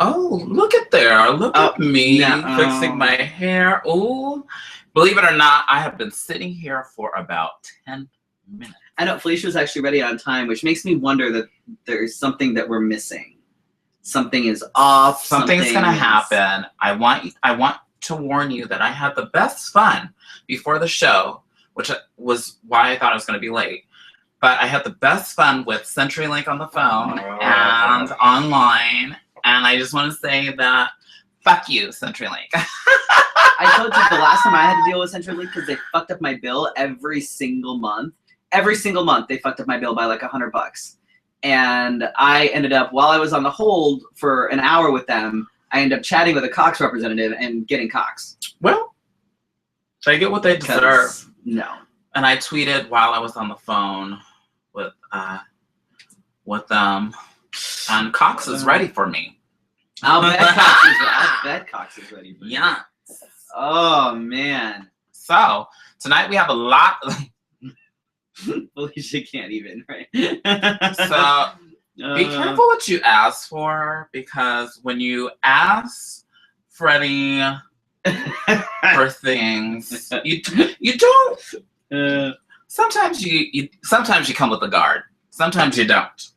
Oh, look at there. Look at me fixing my hair. Oh, believe it or not, I have been sitting here for about 10 minutes. I know Felicia was actually ready on time, which makes me wonder that there's something that we're missing. Something is off. Something's going to happen. I want to warn you that I had the best fun before the show, which was why I thought I was going to be late. But I had the best fun with CenturyLink on the phone and online. And I just want to say that, fuck you, CenturyLink. I told you the last time I had to deal with CenturyLink because they fucked up my bill every single month. Every single month they fucked up my bill by like $100. And I ended up, while I was on the hold for an hour with them, I ended up chatting with a Cox representative and getting Cox. Well, they get what they deserve. No. And I tweeted while I was on the phone with them, and Cox is ready for me. I bet Cox is ready for me. Yeah. Oh, man. So, tonight we have a lot of... Felicia can't even, right? So, be careful what you ask for, because when you ask Freddy for things, you don't... sometimes you come with a guard. Sometimes you don't.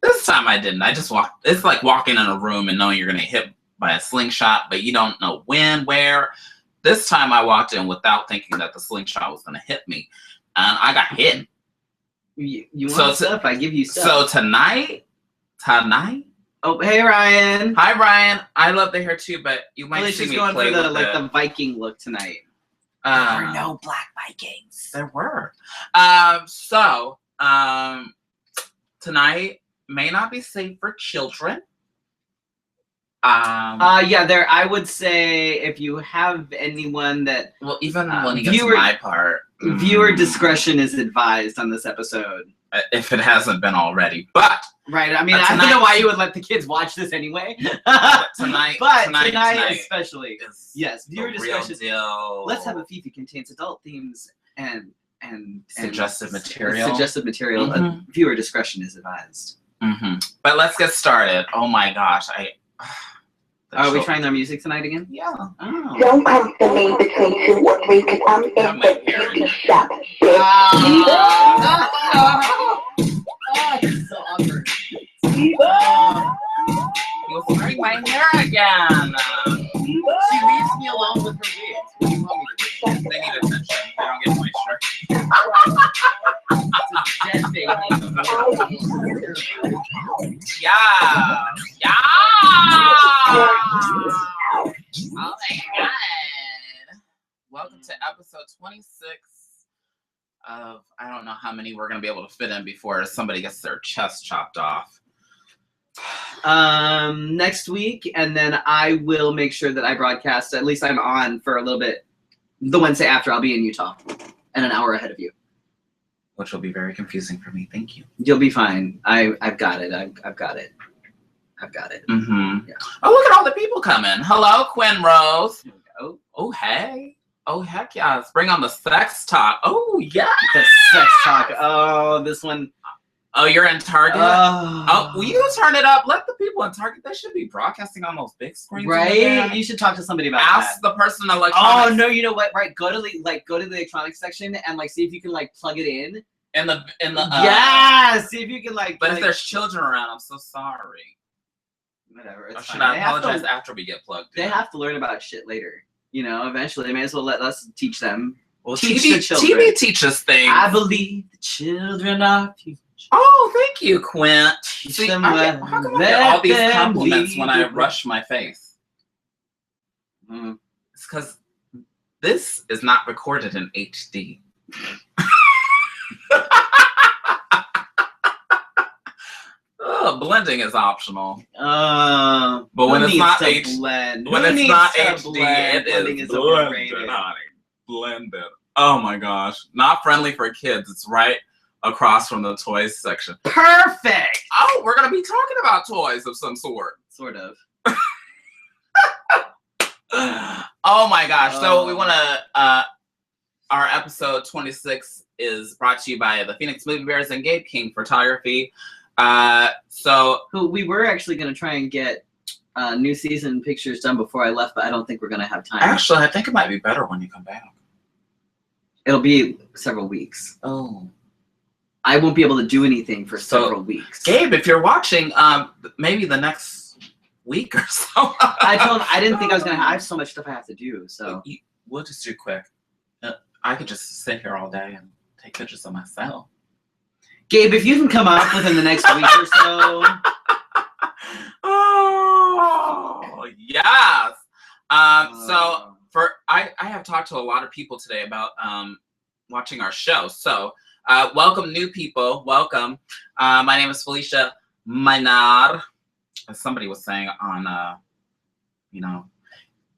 This time I didn't. I just walked. It's like walking in a room and knowing you're going to hit by a slingshot, but you don't know when, where. This time I walked in without thinking that the slingshot was going to hit me. And I got hit. You want stuff? I give you stuff. So tonight. Oh, hey, Ryan. Hi, Ryan. I love the hair too, but you might Felicia's see me going play for with the Viking look tonight. There were no black Vikings. There were. Tonight may not be safe for children. Yeah, I would say if you have anyone that... Well, even when you get to my part... Viewer discretion is advised on this episode. If it hasn't been already. But... Right, I mean, I don't know why you would let the kids watch this anyway. tonight especially. Yes, viewer discretion. Let's have a Fefe contains adult themes and suggestive material. Mm-hmm. Viewer discretion is advised. Mm-hmm. But let's get started. Oh my gosh, Are we trying their music tonight again? Yeah. Oh. Don't come to me between 2 or 3 because I'm in the beauty shop. It's so awkward. Diva! You'll bring my hair again. She leaves me alone with her wigs. What do you want me to do? They need attention. They don't get moisture. It's a dead baby. Yeah. Oh my God. Welcome to episode 26 of, I don't know how many we're going to be able to fit in before somebody gets their chest chopped off. Next week, and then I will make sure that I broadcast, at least I'm on for a little bit, the Wednesday after. I'll be in Utah and an hour ahead of you. Which will be very confusing for me. Thank you. You'll be fine. I've got it. I've got it. Mm-hmm. Yeah. Oh, look at all the people coming. Hello, Quinn Rose. Oh, hey. Oh, heck yeah. Let's bring on the sex talk. Oh, yeah. The sex talk. Oh, this one. Oh, you're in Target? Oh, will you turn it up? Let the people in Target, they should be broadcasting on those big screens. Right? You should talk to somebody about that. Ask the person in electronics. Oh, no, you know what? Right, go to the electronics section and see if you can plug it in. In the yeah, see if you can But if there's children around, I'm so sorry. Whatever. Or should I apologize after we get plugged in? They have to learn about shit later. Eventually they may as well let us teach them. Well, teach the children. TV teaches things. I believe the children are future. Oh, thank you, Quint. See, how come I get all these compliments when I rush my face? It's because this is not recorded in HD. Blending is optional. But when it's not HD, it is blended, honey. Blended. Oh my gosh. Not friendly for kids. It's right across from the toys section. Perfect! Oh, we're going to be talking about toys of some sort. Sort of. Oh my gosh. So we want to, our episode 26 is brought to you by the Phoenix Movie Bears and Gabe King Photography. Who we were actually going to try and get new season pictures done before I left, but I don't think we're gonna have time. Actually, I think it might be better when you come back. It'll be several weeks. Oh. I won't be able to do anything for several weeks. Gabe, if you're watching, maybe the next week or so. I didn't think I was gonna. I have so much stuff I have to do. So we'll just do quick. I could just sit here all day and take pictures of myself. Gabe, if you can come up within the next week or so. Oh yes. So I have talked to a lot of people today about watching our show. So welcome new people. Welcome. My name is Felicia Maynard. As somebody was saying on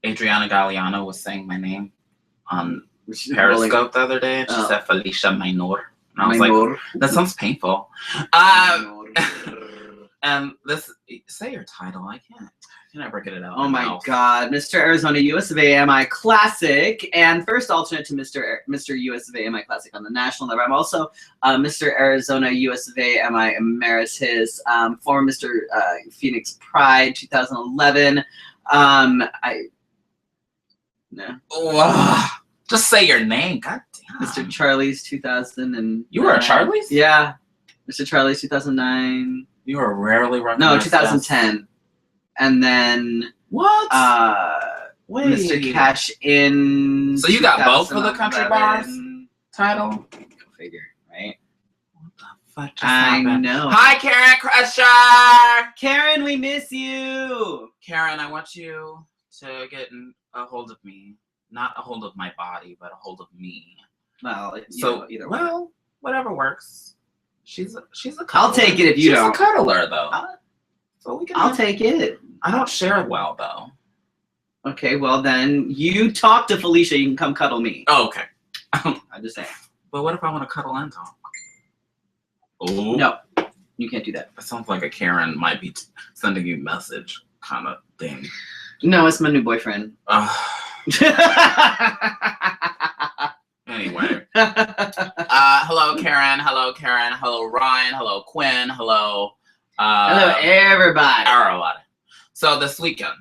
Adriana Galliano was saying my name on Periscope the other day, and she said Felicia Maynard. And I was like, that sounds painful. And this, say your title. I can't ever get it out. Oh my God, Mr. Arizona USofA MI Classic, and first alternate to Mr. USofA MI Classic on the national level. I'm also Mr. Arizona USofA MI Emeritus, former Mr. Phoenix Pride 2011. Just say your name. God damn. Mr. Charlie's 2000 and you were a Charlie's? Yeah, Mr. Charlie's 2009. You were rarely recognized. No, 2010. And then what? Wait. Mr. Cash in. So you got both for the country bars title? Go figure, right? What the fuck just I happened? know. Hi, Karen Crusher. Karen, we miss you. Karen, I want you to get a hold of me, not a hold of my body, but a hold of me. Well, either way. Well, whatever works. She's a cuddler. I'll take it if you don't. She's a cuddler, though. So we can. I'll take it. I don't share well, though. Okay, well then you talk to Felicia. You can come cuddle me. Oh, okay. I'm just saying. But what if I want to cuddle and talk? Oh. No, you can't do that. That sounds like a Karen might be sending you a message kind of thing. No, it's my new boyfriend. Anyway. Hello, Karen. Hello, Karen. Hello, Ryan. Hello, Quinn. Hello. Hello, everybody. Everybody. So this weekend.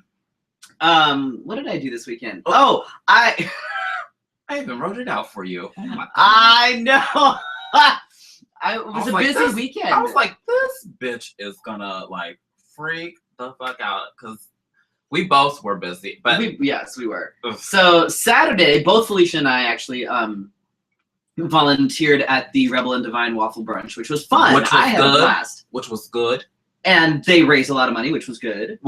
What did I do this weekend? Oh, I even wrote it out for you. Oh my God. I know. It was a busy weekend. I was like, this bitch is gonna like freak the fuck out because we both were busy. But yes, we were. Ugh. So Saturday, both Felicia and I actually volunteered at the Rebel and Divine Waffle Brunch, which was fun. I had a blast. Which was good. And they raised a lot of money, which was good.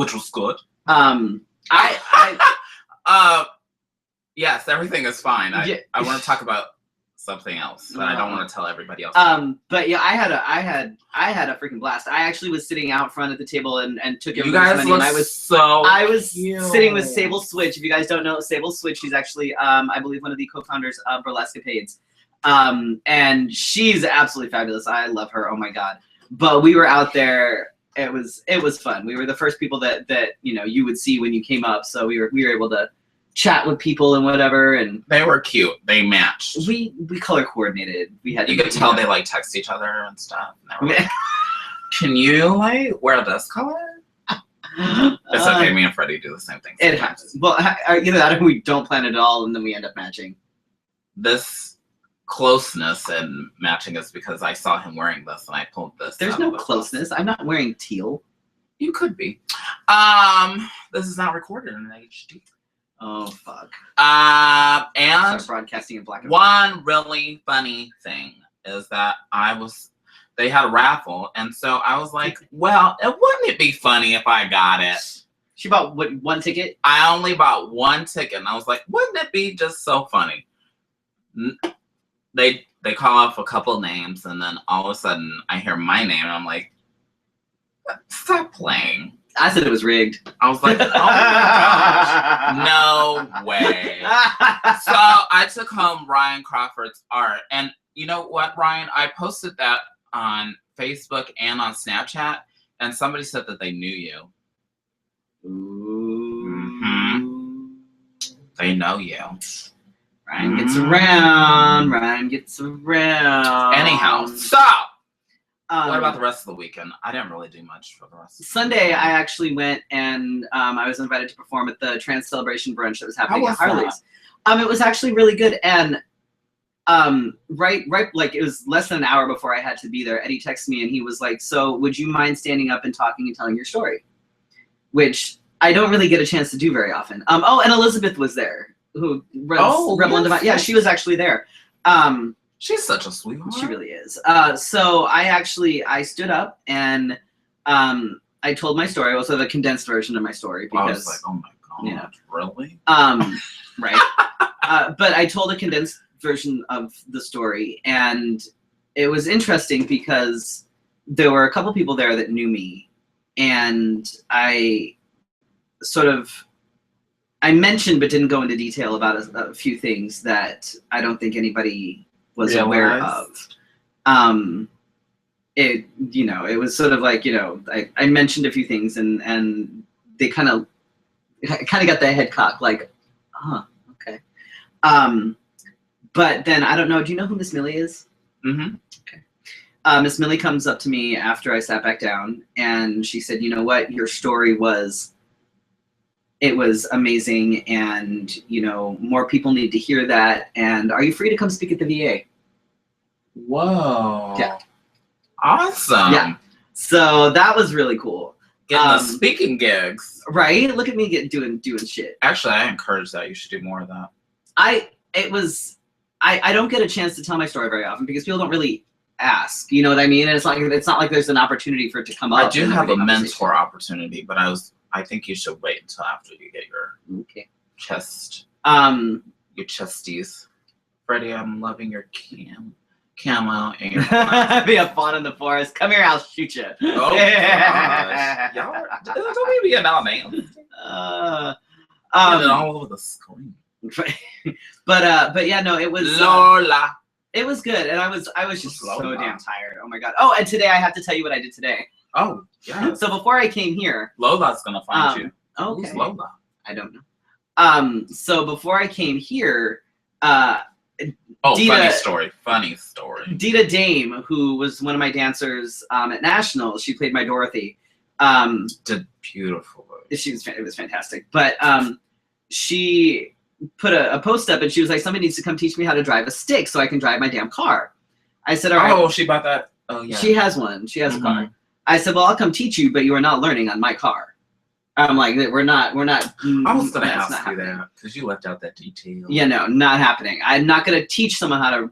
Yes, everything is fine. I want to talk about something else, but I don't want to tell everybody else. But yeah, I had a freaking blast. I actually was sitting out front at the table and took money. everybody's You guys look I was sitting with Sable Switch. If you guys don't know Sable Switch, she's actually I believe one of the co-founders of Burlescapades. And she's absolutely fabulous. I love her. Oh my God. But we were out there. It was fun. We were the first people that you would see when you came up. So we were able to chat with people and whatever, and they were cute. They matched. We color coordinated. We had. You could tell they like text each other and stuff. And like, can you like wear this color? It's okay. Me and Freddy do the same thing. It happens. Well, either that or we don't plan it at all, and then we end up matching. This closeness and matching is because I saw him wearing this and I pulled this. There's no closeness. I'm not wearing teal. You could be. This is not recorded in HD. Oh fuck. And broadcasting in black and white. One really funny thing is that they had a raffle, and so I was like, well, wouldn't it be funny if I got it? She bought one ticket? I only bought one ticket, and I was like, wouldn't it be just so funny? They call off a couple names, and then all of a sudden I hear my name, and I'm like, stop playing. I said it was rigged. I was like, oh my gosh, no way. So I took home Ryan Crawford's art. And you know what, Ryan? I posted that on Facebook and on Snapchat, and somebody said that they knew you. Ooh. Mm-hmm. They know you. Ryan gets around. Ryan gets around. Anyhow, so What about the rest of the weekend? I didn't really do much for the rest of Sunday, I actually went and I was invited to perform at the Trans Celebration brunch that was happening at Harley's. It was actually really good. And right, like it was less than an hour before I had to be there, Eddie texted me and he was like, so would you mind standing up and talking and telling your story? Which I don't really get a chance to do very often. Oh, and Elizabeth was there, who runs Rebel and Divine. Yeah, she was actually there. She's such a sweetheart. She really is. So I stood up and I told my story. Also the condensed version of my story because I was like, oh my god, you know, really? Right. But I told a condensed version of the story, and it was interesting because there were a couple people there that knew me, and I mentioned but didn't go into detail about a few things that I don't think anybody was aware of. It was sort of like, I mentioned a few things and they kind of got their head cocked like, okay. But then I don't know, do you know who Miss Millie is? Mm-hmm. Okay. Miss Millie comes up to me after I sat back down and she said, you know what, your story was amazing, and more people need to hear that, and are you free to come speak at the VA? Whoa. Yeah. Awesome. Yeah. So that was really cool. Getting the speaking gigs. Right? Look at me doing shit. Actually, I encourage that. You should do more of that. I don't get a chance to tell my story very often because people don't really ask. You know what I mean? And it's not like there's an opportunity for it to come up. I do have a mentor opportunity, but I think you should wait until after you get your chest. Your chesties. Freddie, I'm loving your camo and your be a fawn in the forest. Come here, I'll shoot you. Oh gosh. Y'all don't be an out man. All over the screen. But yeah, no, it was Lola. It was good, and I was just so damn tired. Oh my god. Oh, and today I have to tell you what I did today. Oh, yeah. So before I came here, Lola's gonna find you. Okay. Who's Lola? I don't know. So before I came here, Dita, funny story. Dita Dame, who was one of my dancers at Nationals, she played my Dorothy. Did beautiful. It was fantastic. But she put a post up and she was like, somebody needs to come teach me how to drive a stick so I can drive my damn car. I said, all right. Oh, she bought that. Oh, yeah. She has one. She has a car. I said, well, I'll come teach you, but you are not learning on my car. I'm like, we're not. I was going to ask you that because you left out that detail. Yeah, no, not happening. I'm not going to teach someone how to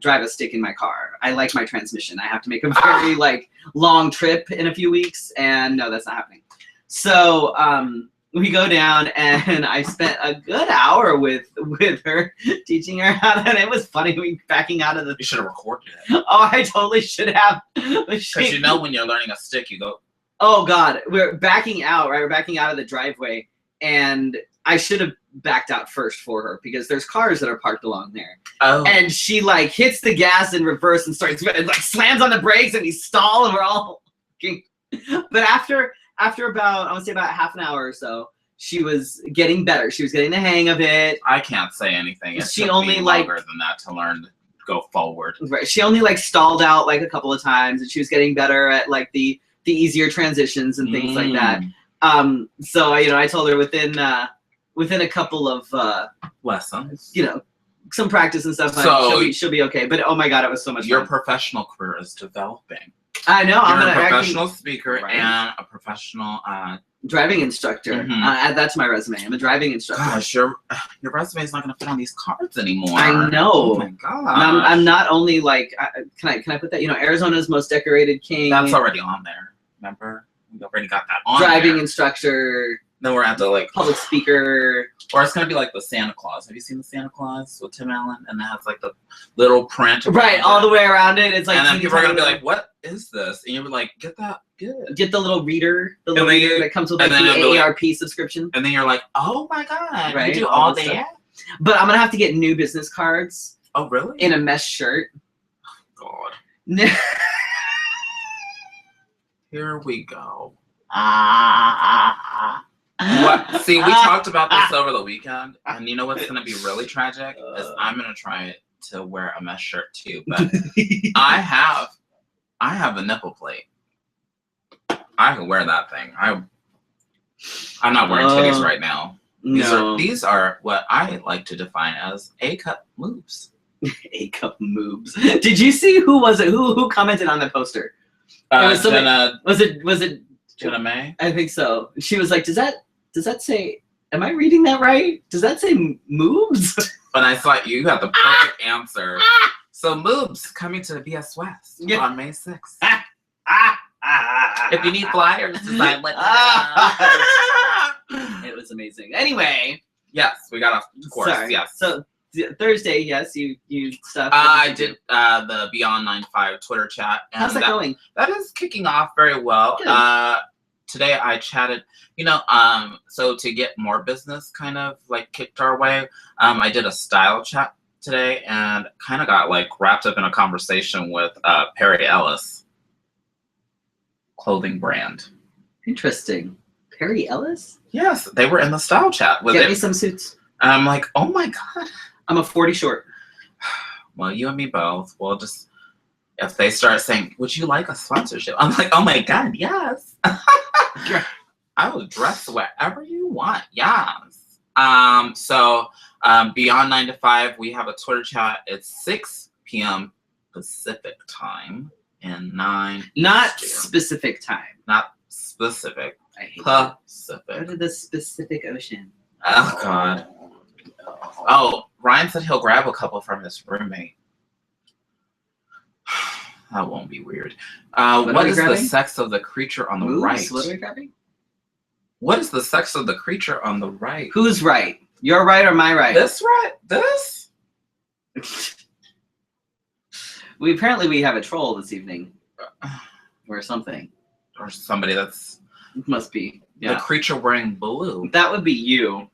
drive a stick in my car. I like my transmission. I have to make a very long trip in a few weeks, and no, that's not happening. So we go down, and I spent a good hour with her teaching her how to. And it was funny. We backing out of the. You should have recorded it. Oh, I totally should have. Because when you're learning a stick, you go. Oh God, we're backing out, right? We're backing out of the driveway, and I should have backed out first for her because there's cars that are parked along there. Oh. And she hits the gas in reverse and starts slams on the brakes, and we stall, and we're all. But after about I want to say about half an hour or so, she was getting better. She was getting the hang of it. I can't say anything. It she took only me longer than that to learn to go forward. Right. She only stalled out a couple of times, and she was getting better at the easier transitions and things like that. So I told her within a couple of lessons, some practice and stuff, so she'll be okay. But oh my god, it was so much your fun. Professional career is developing. I know. You're a professional speaker and a professional driving instructor. Add that to my resume. I'm a driving instructor. Gosh, your resume is not going to fit on these cards anymore. I know. Oh my god. I'm not only can I put that? Arizona's most decorated king. That's already on there. Remember, we already got that on. Driving instructor. Then we're at the public speaker. Or it's gonna be like the Santa Claus. Have you seen the Santa Claus with Tim Allen? And it has the little print. Right, all the way around it. It's and then people are gonna be like, "What is this?" And you're like, "Get that, good." Get the little reader, reader that comes with the AARP subscription. And then you're like, "Oh my god, right? You do all that." But I'm gonna have to get new business cards. Oh really? In a mesh shirt. Oh, God. Here we go. What? See, we talked about this over the weekend, and you know what's going to be really tragic is I'm going to try to wear a mesh shirt too. But I have I have a nipple plate. I can wear that thing. I'm not wearing titties right now. These are what I like to define as A-cup moves. A-cup moves. Did you see who was it? Who commented on the poster? It was Jenna. Was it Jenna May? I think so. She was like, does that say? Am I reading that right? Does that say moves? And I thought you had the perfect answer. So moves coming to the BS West on May 6th. If you need flyers, decide what. It was amazing. Anyway. Yes, we got off course. Sorry. Yes. So Thursday, yes, you stuff. I did the Beyond 95 Twitter chat. And how's that going? That is kicking off very well. Good. Today I chatted, so to get more business kind of like kicked our way, I did a style chat today and kind of got like wrapped up in a conversation with Perry Ellis clothing brand. Interesting. Perry Ellis? Yes, they were in the style chat. Get me some suits. I'm like, oh my God. I'm a 40 short. Well, you and me both. We'll just, if they start saying, would you like a sponsorship? I'm like, oh my God, yes. I will dress wherever you want. Yes. So Beyond 9 to 5, we have a Twitter chat. It's 6 p.m. Pacific time and 9. Not Eastern. specific time. Not specific. I hate that. Pacific. Go to the Pacific Ocean. Oh God. Oh, Ryan said he'll grab a couple from his roommate. That won't be weird. What is the sex of the creature on the right? What are we grabbing? What is the sex of the creature on the right? Who's right? Your right or my right? This right? This? We have a troll this evening. Or something. Or somebody that's... Must be. Yeah. The creature wearing blue. That would be you.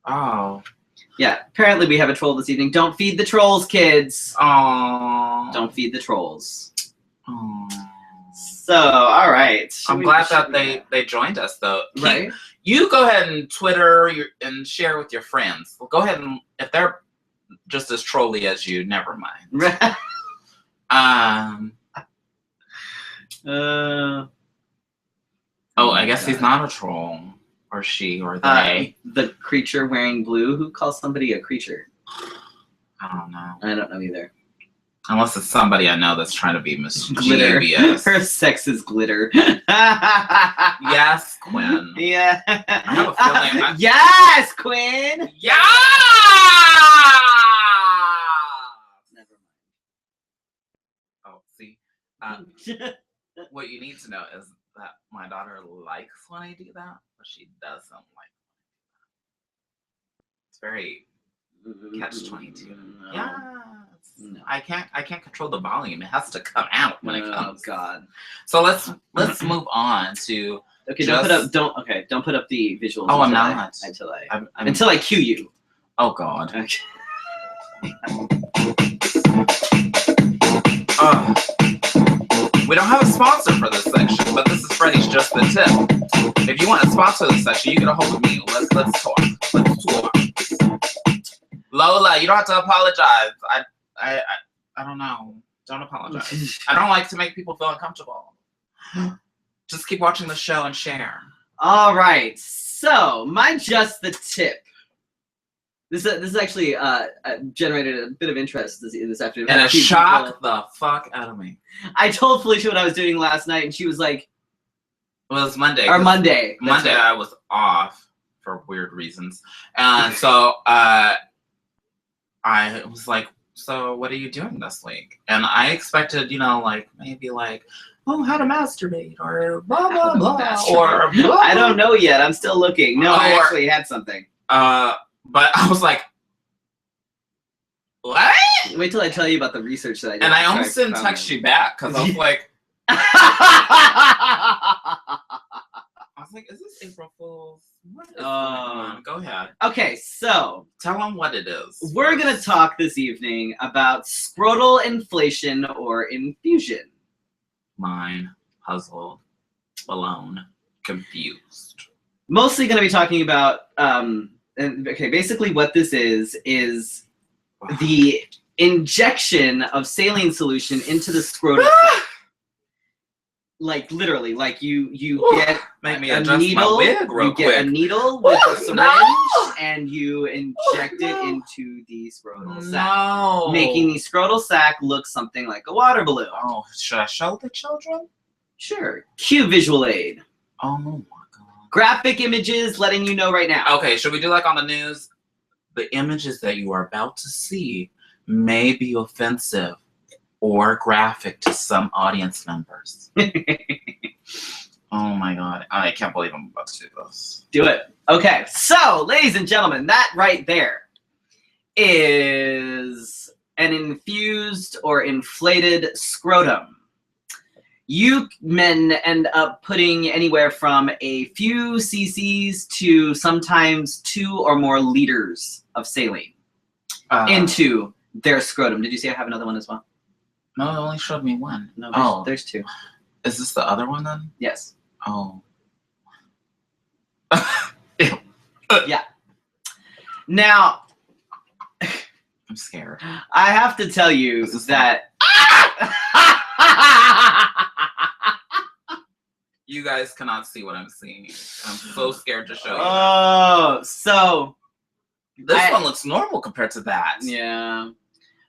Oh. Yeah, apparently we have a troll this evening. Don't feed the trolls, kids. Oh. Don't feed the trolls. Oh. So, all right. I'm glad that they joined us, though. Right. You go ahead and Twitter and share with your friends. Well, go ahead and, if they're just as trolly as you, never mind. Oh, I guess he's not a troll. Or she, or they. The creature wearing blue. Who calls somebody a creature? I don't know. I don't know either. Unless it's somebody I know that's trying to be Glitter. mischievous. Her sex is glitter. Yes, Quinn. Yeah. I have a feeling. Yes, Quinn. Yeah. Never Oh, see. What you need to know is that my daughter likes when I do that, but she doesn't like it. It's very catch-22. No. Yeah. No. I can't control the volume. It has to come out when it comes. Oh God. So let's move on to. Okay, don't put up the visuals. Oh, I'm not. Until I cue you. Oh God. Okay. We don't have a sponsor for this section, but this is Freddy's Just the Tip. If you want to sponsor this section, you get a hold of me. Let's talk. Let's talk. Lola, you don't have to apologize. I don't know. Don't apologize. I don't like to make people feel uncomfortable. Just keep watching the show and share. All right. So my Just the Tip. This is actually generated a bit of interest this afternoon. And it shocked the fuck out of me. I told Felicia what I was doing last night, and she was like, well, it was Monday. Or Monday. Monday I was off for weird reasons. And so I was like, so what are you doing this week? And I expected, maybe how to masturbate or blah, blah, blah. Or blah, I don't know yet. I'm still looking. No, I actually had something. But I was like, what? Wait till I tell you about the research that I did. And I almost didn't text you back because I was like, is this April Fool's? What is going on? Go ahead. Okay, so. Tell them what it is. We're going to talk this evening about scrotal inflation or infusion. Mine, puzzled, alone, confused. Mostly going to be talking about, basically what this is the injection of saline solution into the scrotum. like literally, like you Ooh, get make me a adjust needle. my wig real You get a quick. needle with a syringe, No! and you inject it into the scrotal sac, No. making the scrotal sac look something like a water balloon. Oh, should I show the children? Sure. Cue visual aid. Oh my god. Graphic images letting you know right now. Okay, should we do like on the news? The images that you are about to see may be offensive or graphic to some audience members. Oh my god. I can't believe I'm about to do this. Do it. Okay, so ladies and gentlemen, that right there is an infused or inflated scrotum. You men end up putting anywhere from a few cc's to sometimes 2 or more liters of saline into their scrotum. Did you see I have another one as well? No, it only showed me one. No, there's 2. Is this the other one then? Yes. Oh. Yeah. Now, I'm scared. I have to tell you that... You guys cannot see what I'm seeing. I'm so scared to show you. Oh, so... This one looks normal compared to that. Yeah.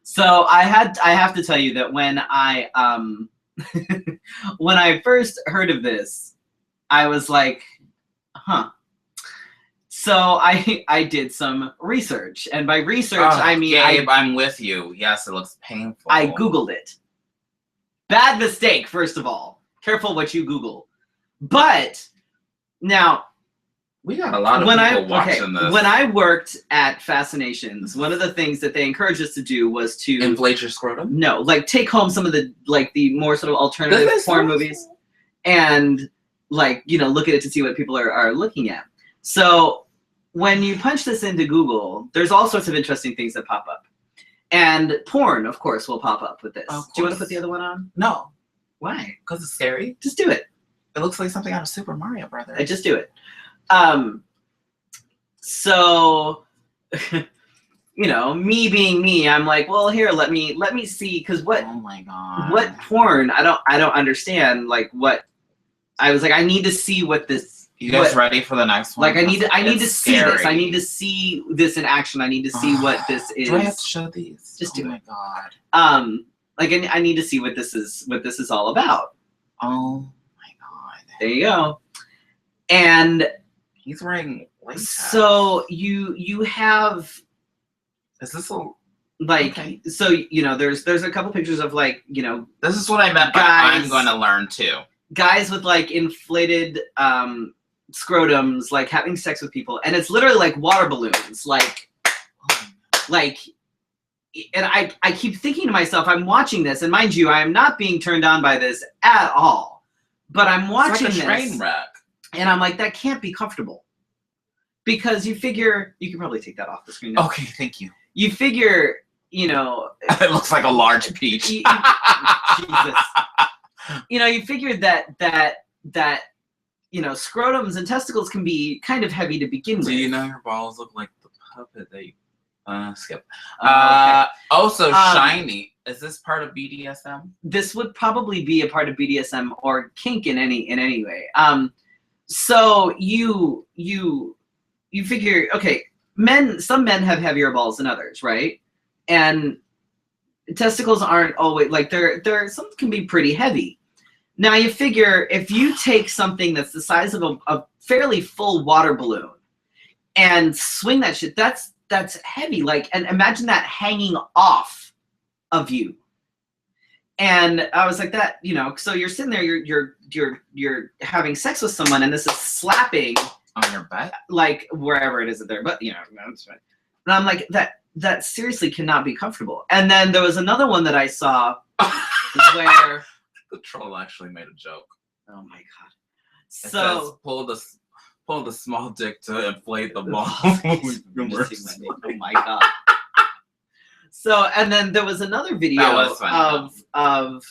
So I have to tell you that when I when I first heard of this, I was like, huh. So I did some research, and by research I mean Gabe, I'm with you. Yes, it looks painful. I Googled it. Bad mistake, first of all. Careful what you Google. But now we got a lot of people watching this. When I worked at Fascinations, one of the things that they encouraged us to do was to inflate your scrotum. No, like take home some of the the more sort of alternative porn movies, and look at it to see what people are looking at. So when you punch this into Google, there's all sorts of interesting things that pop up, and porn, of course, will pop up with this. Do you want to put the other one on? No. Why? Because it's scary. Just do it. It looks like something out of Super Mario Brothers. Just do it. So, me being me, I'm like, well, here, let me see, because what? Oh my god. What porn? I don't understand. Like what? I was like, I need to see what this. You guys ready for the next one? Like I need to see scary. this. I need to see this in action. I need to see what this is. Do I have to show these? Just do it. Oh my god. Like I need to see what this is all about. Oh my god. There you go. And he's wearing latex. So you have. Is this a okay. So there's a couple pictures of this is what I meant by I'm going to learn too. Guys with inflated scrotums having sex with people, and it's literally like water balloons, and I keep thinking to myself, I'm watching this, and mind you, I am not being turned on by this at all, but I'm watching it's like a this train wreck. And I'm like, that can't be comfortable, because you figure you can probably take that off the screen now. Okay, thank you. You figure it looks like a large peach. Jesus. You figure that scrotums and testicles can be kind of heavy to begin with. Do you know your balls look like the puppet that you skip? Okay. Also shiny. Is this part of BDSM? This would probably be a part of BDSM or kink in any way. So you figure, okay, some men have heavier balls than others, right? And testicles aren't always they're some can be pretty heavy. Now you figure if you take something that's the size of a fairly full water balloon and swing that shit, that's heavy. And imagine that hanging off of you. And I was like that, so you're sitting there, you're having sex with someone, and this is slapping on your butt, wherever it is that they're, but that's right. And I'm like, that seriously cannot be comfortable. And then there was another one that I saw where the troll actually made a joke. Oh my god! It says, pull the small dick to inflate the ball. Oh my god! So, and then there was another video of,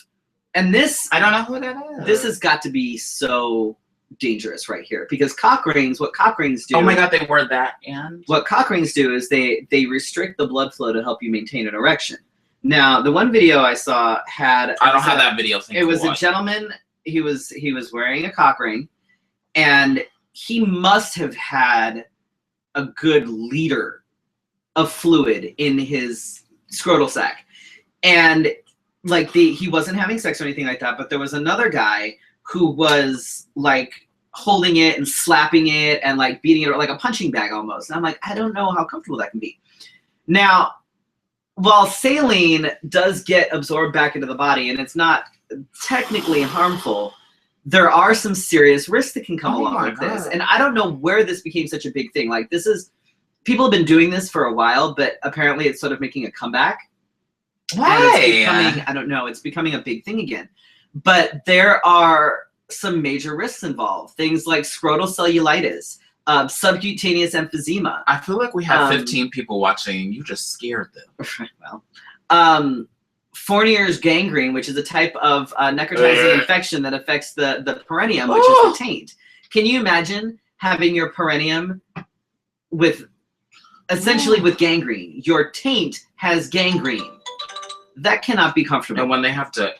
and this, I don't know who that is. This has got to be so dangerous right here, because cock rings, what cock rings do. Oh my god, they wore that and? What cock rings do is they restrict the blood flow to help you maintain an erection. Now, the one video I saw had... I don't have that video. It was a gentleman he was wearing a cock ring, and he must have had a good liter of fluid in his scrotal sac. And like he wasn't having sex or anything like that, but there was another guy who was like holding it and slapping it and like beating it like a punching bag almost. And I'm like, I don't know how comfortable that can be. Now, while saline does get absorbed back into the body and it's not technically harmful, there are some serious risks that can come along with this. And I don't know where this became such a big thing. Like people have been doing this for a while, but apparently it's sort of making a comeback. Why? I don't know. It's becoming a big thing again. But there are some major risks involved. Things like scrotal cellulitis, subcutaneous emphysema. I feel like we have 15 people watching and you just scared them. Well, Fournier's gangrene, which is a type of necrotizing infection that affects the perineum, which is the taint. Can you imagine having your perineum with essentially with gangrene? Your taint has gangrene. That cannot be comfortable. And when they have to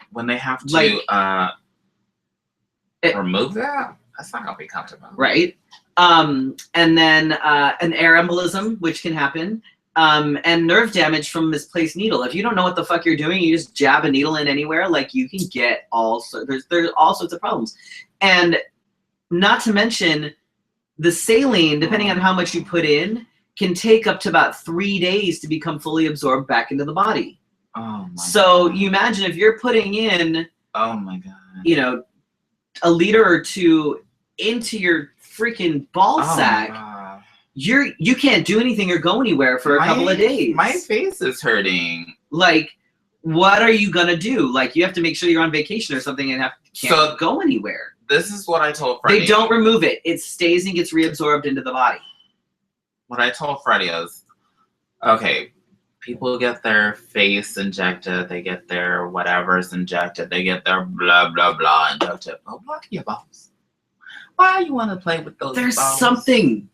remove that, that's not gonna be comfortable. Right. And then an air embolism, which can happen. And nerve damage from misplaced needle. If you don't know what the fuck you're doing, you just jab a needle in anywhere, like you can get there's all sorts of problems. And not to mention the saline, depending on how much you put in, can take up to about 3 days to become fully absorbed back into the body. Oh my so God. You imagine if you're putting in, oh my God, you know, a liter or two into your freaking ball sack. You can't do anything or go anywhere for a couple of days. My face is hurting. Like, what are you gonna do? Like, you have to make sure you're on vacation or something and can't go anywhere. This is what I told Freddy. They don't remove it. It stays and gets reabsorbed into the body. What I told Freddy is, okay, people get their face injected, they get their whatever's injected, they get their blah, blah, blah injected. Oh, look at your balls. Why you want to play with those There's balls? something.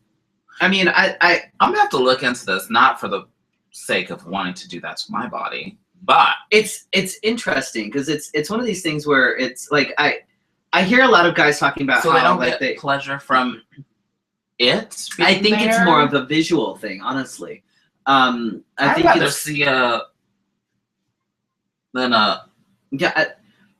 I mean, I'm gonna have to look into this, not for the sake of wanting to do that to my body, but it's interesting because it's one of these things where it's like I hear a lot of guys talking about so how they don't like get pleasure from it. I think it's more of a visual thing, honestly. I think rather see than a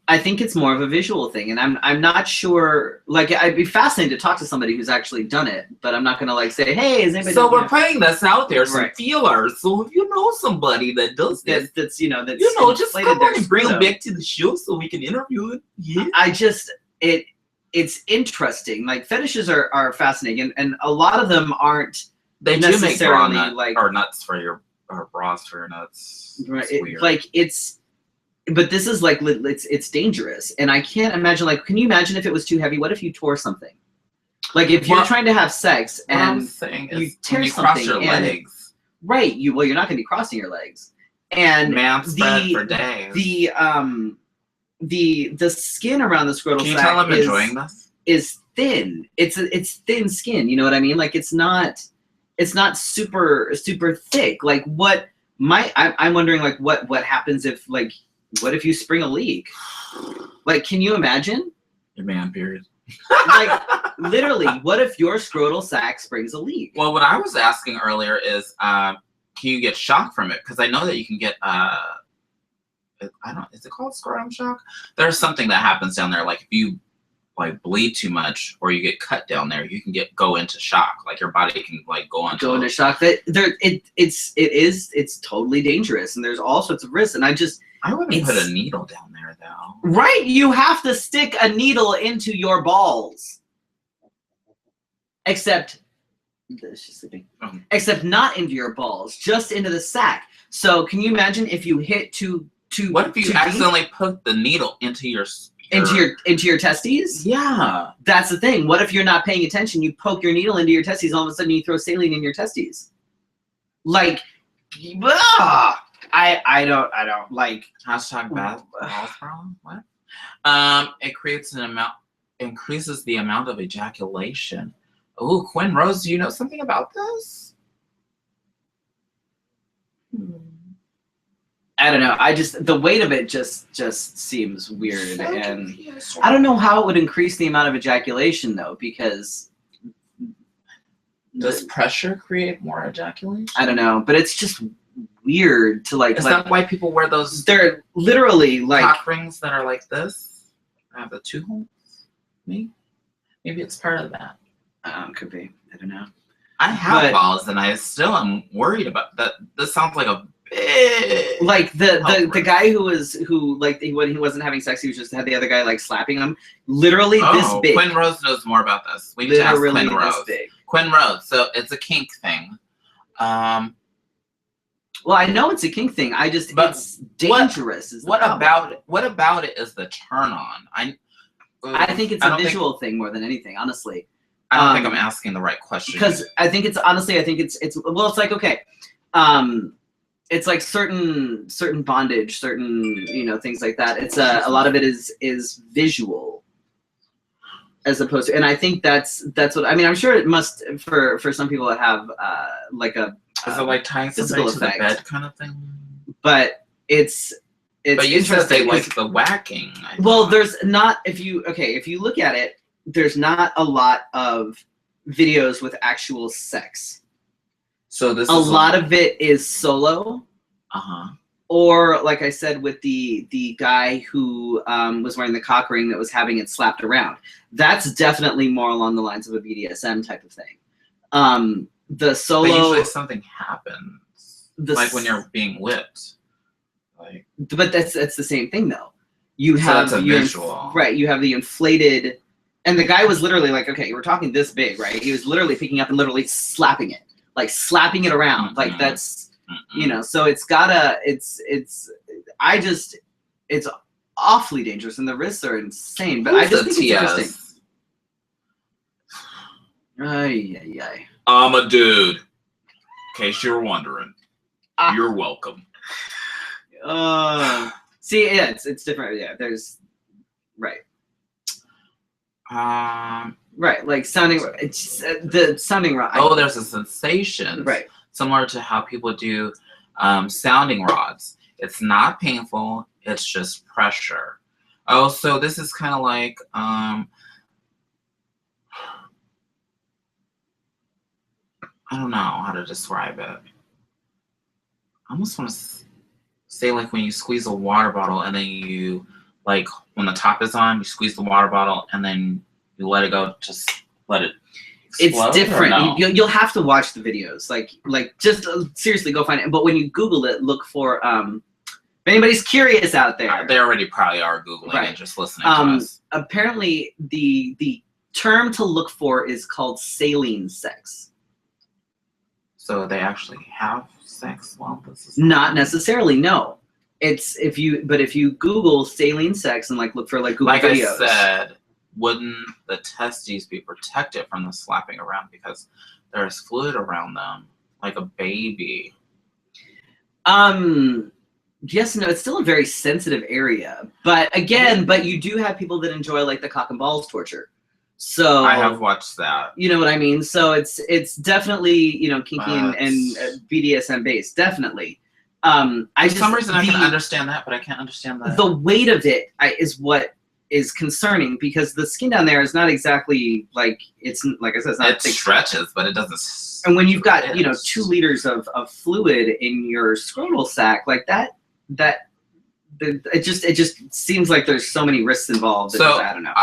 I think it's more of a visual thing, and I'm not sure. Like, I'd be fascinated to talk to somebody who's actually done it, but I'm not gonna like say, "Hey, is anybody?" So we're putting this out there, some Right. feelers. So if you know somebody that does this, that's just come on and bring them back to the show so we can interview it. Yeah. It's interesting. Like, fetishes are fascinating, and a lot of them aren't. They do make necessarily bra nut, like or nuts for your or bras for your nuts. Right. It's weird. Like but this is like it's dangerous, and I can't imagine. Like, can you imagine if it was too heavy? What if you tore something? Like, if you're trying to have sex and you tear you something, cross your legs, right? You're not going to be crossing your legs, and man spread for days. The skin around the scrotal Can you sac tell I'm enjoying this? Is thin. It's thin skin. You know what I mean? Like, it's not super thick. Like, I'm wondering, like, what happens if, like, what if you spring a leak? Like, can you imagine? Your man period. Like, literally, what if your scrotal sac springs a leak? Well, what I was asking earlier is, can you get shock from it? Because I know that you can get, is it called scrotum shock? There's something that happens down there. Like, if you like bleed too much or you get cut down there, you can go into shock. Like, your body can like go into shock. It's totally dangerous, and there's all sorts of risks. And I wouldn't put a needle down there though. Right, you have to stick a needle into your balls. Except she's sleeping. Except not into your balls, just into the sac. So can you imagine if you hit too what if you accidentally put the needle into your testes? Yeah. That's the thing. What if you're not paying attention? You poke your needle into your testes, all of a sudden you throw saline in your testes. Like, I don't like Hashtag bad balls problem. What? It increases the amount of ejaculation. Oh, Quinn Rose, do you know something about this? I don't know. The weight of it just seems weird, and I don't know how it would increase the amount of ejaculation though, because does pressure create more ejaculation? I don't know, but it's just weird to like. Is that why people wear those? They're literally like cock rings that are like this. I have the 2 holes. Maybe it's part of that. Could be. I don't know. I have balls, and I still am worried about that. This sounds like a big like the guy who when he wasn't having sex, he was just had the other guy like slapping him. Literally this big. Quinn Rose knows more about this. We need to ask Quinn Rose. Big. Quinn Rose. So it's a kink thing. Well, I know it's a kink thing. It's dangerous. What about it is the turn on? I think it's a visual thing more than anything, honestly. I don't think I'm asking the right question. Because I think it's like, okay. It's like certain bondage, certain, things like that. It's a lot of it is visual as opposed to, and I think that's what, I mean, I'm sure it must for some people that have like a, is it like tying somebody to the bed kind of thing? But it's but you said they like the whacking. Well, there's not, if you look at it, there's not a lot of videos with actual sex. So this a lot of it is solo. Or like I said, with the guy who was wearing the cock ring that was having it slapped around. That's definitely more along the lines of a BDSM type of thing. The solo. But usually something happens, like when you're being whipped. Like. But that's the same thing though. You have that's a visual. Right. You have the inflated, and the guy was literally like, okay, we're talking this big, right? He was literally picking up and literally slapping it, like slapping it around, like that's. So it's gotta, it's awfully dangerous, and the risks are insane. But I just think it's interesting. Ay. I'm a dude. In case you're wondering, you're welcome. See, yeah, it's different. Yeah, there's right. Right, like sounding. It's the sounding rod. Oh, there's a sensation. Right. Similar to how people do sounding rods. It's not painful, it's just pressure. Oh, so this is kind of like, I don't know how to describe it. I almost want to say like when you squeeze a water bottle and then you, like when the top is on, you squeeze the water bottle and then you let it go, just let it explode. It's different. No? You'll have to watch the videos. Like just seriously go find it. But when you Google it, look for if anybody's curious out there. They already probably are Googling and just listening to us. Apparently, the term to look for is called saline sex. So they actually have sex while this is not necessarily. No, it's if you Google saline sex and like look for like Google videos. I said, wouldn't the testes be protected from the slapping around because there's fluid around them, like a baby? Yes, no, it's still a very sensitive area. But again, you do have people that enjoy like the cock and balls torture. So I have watched that. You know what I mean? So it's definitely, kinky and BDSM based, definitely. For some reason I can understand that, but I can't understand that. The weight of it is what is concerning because the skin down there is not exactly like it's like I said, it's not. It stretches, but it doesn't. And when you've got 2 liters of fluid in your scrotal sac like that, it just seems like there's so many risks involved. So I don't know.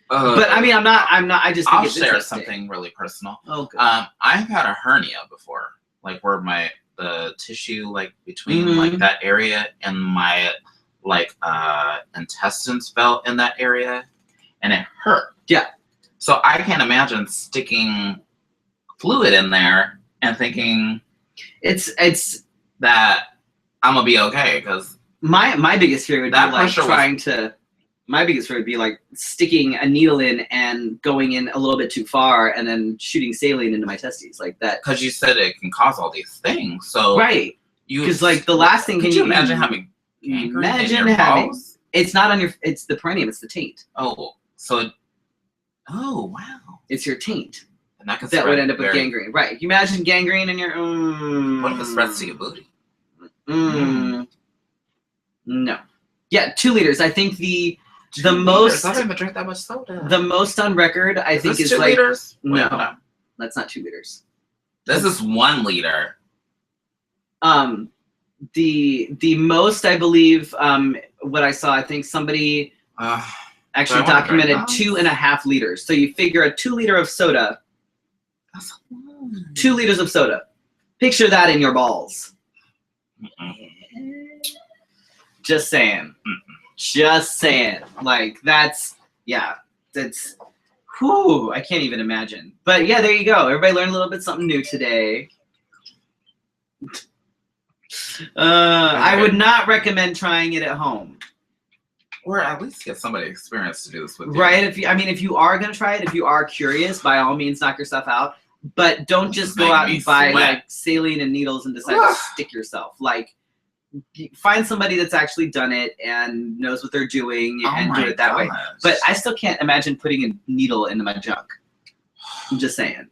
But I mean, I'm not. I just think I'll share something really personal. Oh, good. I've had a hernia before, like where the tissue like between like that area and my intestines fell in that area, and it hurt. Yeah. So I can't imagine sticking fluid in there and thinking it's that I'm gonna be okay because my biggest fear would be like my biggest fear would be like sticking a needle in and going in a little bit too far and then shooting saline into my testes like that. Because you said it can cause all these things. So right. Because like the last thing could you imagine having gangrene in your balls? It's not on it's the perineum, it's the taint. Oh, so oh wow. It's your taint. And that would end up with gangrene. Right. You imagine gangrene in your What if it spreads to your booty? No. Yeah, 2 liters. I think the 2 most. liters? I don't even drink that much soda. The most on record, I think, this is 2 like. liters? No, Wait, hold on. that's not 2 liters. This is 1 liter. The most, I believe, what I saw, I think somebody actually documented 2.5 liters. So you figure a 2 liter of soda. That's a lot. 2 liters of soda. Picture that in your balls. Just saying. Just saying. Like, that's, yeah, that's, whew, I can't even imagine. But yeah, there you go. Everybody learned a little bit something new today. I would not recommend trying it at home. Or at least get somebody experienced to do this with you. Right? If you are gonna try it, if you are curious, by all means knock yourself out. But don't just go out and buy like saline and needles and decide to stick yourself. Like, find somebody that's actually done it and knows what they're doing and do it that way. But I still can't imagine putting a needle into my junk. I'm just saying.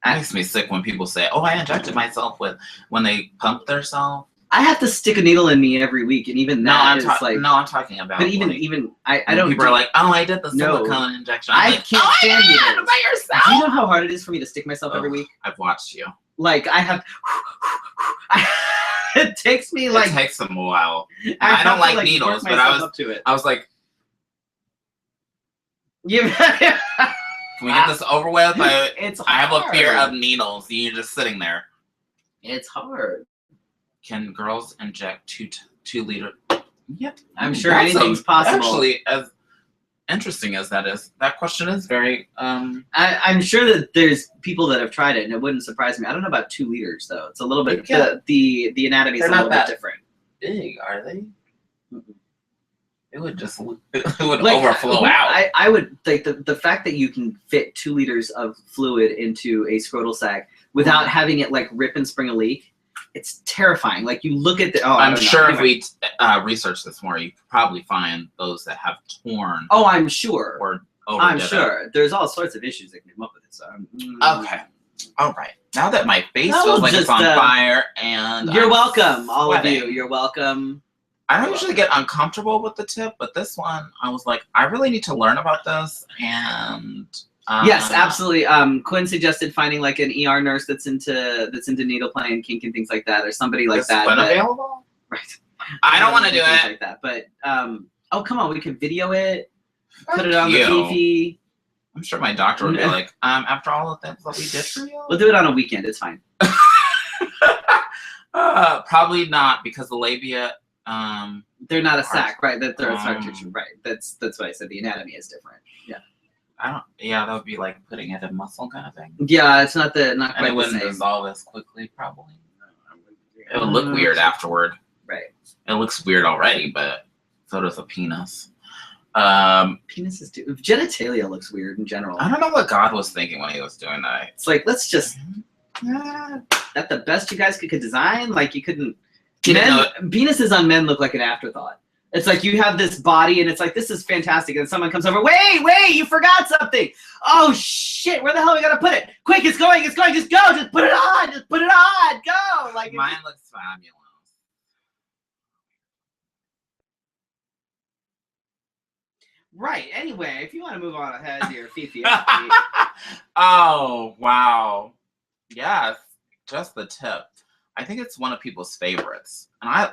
It makes me sick when people say, "Oh, I injected myself with," when they pump themselves. I have to stick a needle in me every week, and even that is like. No, I'm talking about. But even I don't. People are like, "Oh, I did the silicone injection." I can't stand needles. By yourself. Do you know how hard it is for me to stick myself every week? I've watched you. Like I have. It takes me like. It takes them a while. I don't like needles, but I was like. Yeah. Can we get this over with? I have a fear of needles. You're just sitting there. It's hard. Can girls inject 2 liter? Yep. I'm sure anything's possible. Actually, as interesting as that is, that question is very. I'm sure that there's people that have tried it, and it wouldn't surprise me. I don't know about 2 liters though. It's a little bit the anatomy is a little bit different. Big, are they? It would just overflow out. I would like the fact that you can fit 2 liters of fluid into a scrotal sac without having it like rip and spring a leak. It's terrifying. Like you look at the. Oh, I'm sure if we research this more, you could probably find those that have torn. Oh, I'm sure. Or I'm sure. There's all sorts of issues that can come up with it. So. Okay. All right. Now that my face feels like it's on fire, and you're welcome, all of you. You're welcome. I don't usually get uncomfortable with the tip, but this one, I was like, I really need to learn about this. And yes, absolutely. Quinn suggested finding like an ER nurse that's into needle play and kink and things like that, or somebody like that. Is Quinn available? Right. I don't want to do it like that, but oh come on, we could video it, put it on the Fefe. I'm sure my doctor would be like, after all the things that we did for you, we'll do it on a weekend. It's fine. Probably not, because the labia. They're not a sac, right? They're a scar tissue, right? That's what I said. The anatomy is different. Yeah. Yeah, that would be like putting it in muscle kind of thing. Yeah, it's not quite and it wouldn't the same. dissolve as quickly, probably. It would look weird afterward. Right. It looks weird already, but so does a penis. Penises do. Genitalia looks weird in general. I don't know what God was thinking when he was doing that. It's like, let's just. That's the best you guys could design. Like you couldn't. Penises on men look like an afterthought. It's like you have this body and it's like, this is fantastic. And someone comes over, wait, you forgot something. Oh shit, where the hell are we gonna put it? Quick, it's going, just go, just put it on, go. Like mine looks fabulous. Right, anyway, if you want to move on ahead to your Fefe. Oh, wow. Yes, just the tip. I think it's one of people's favorites. And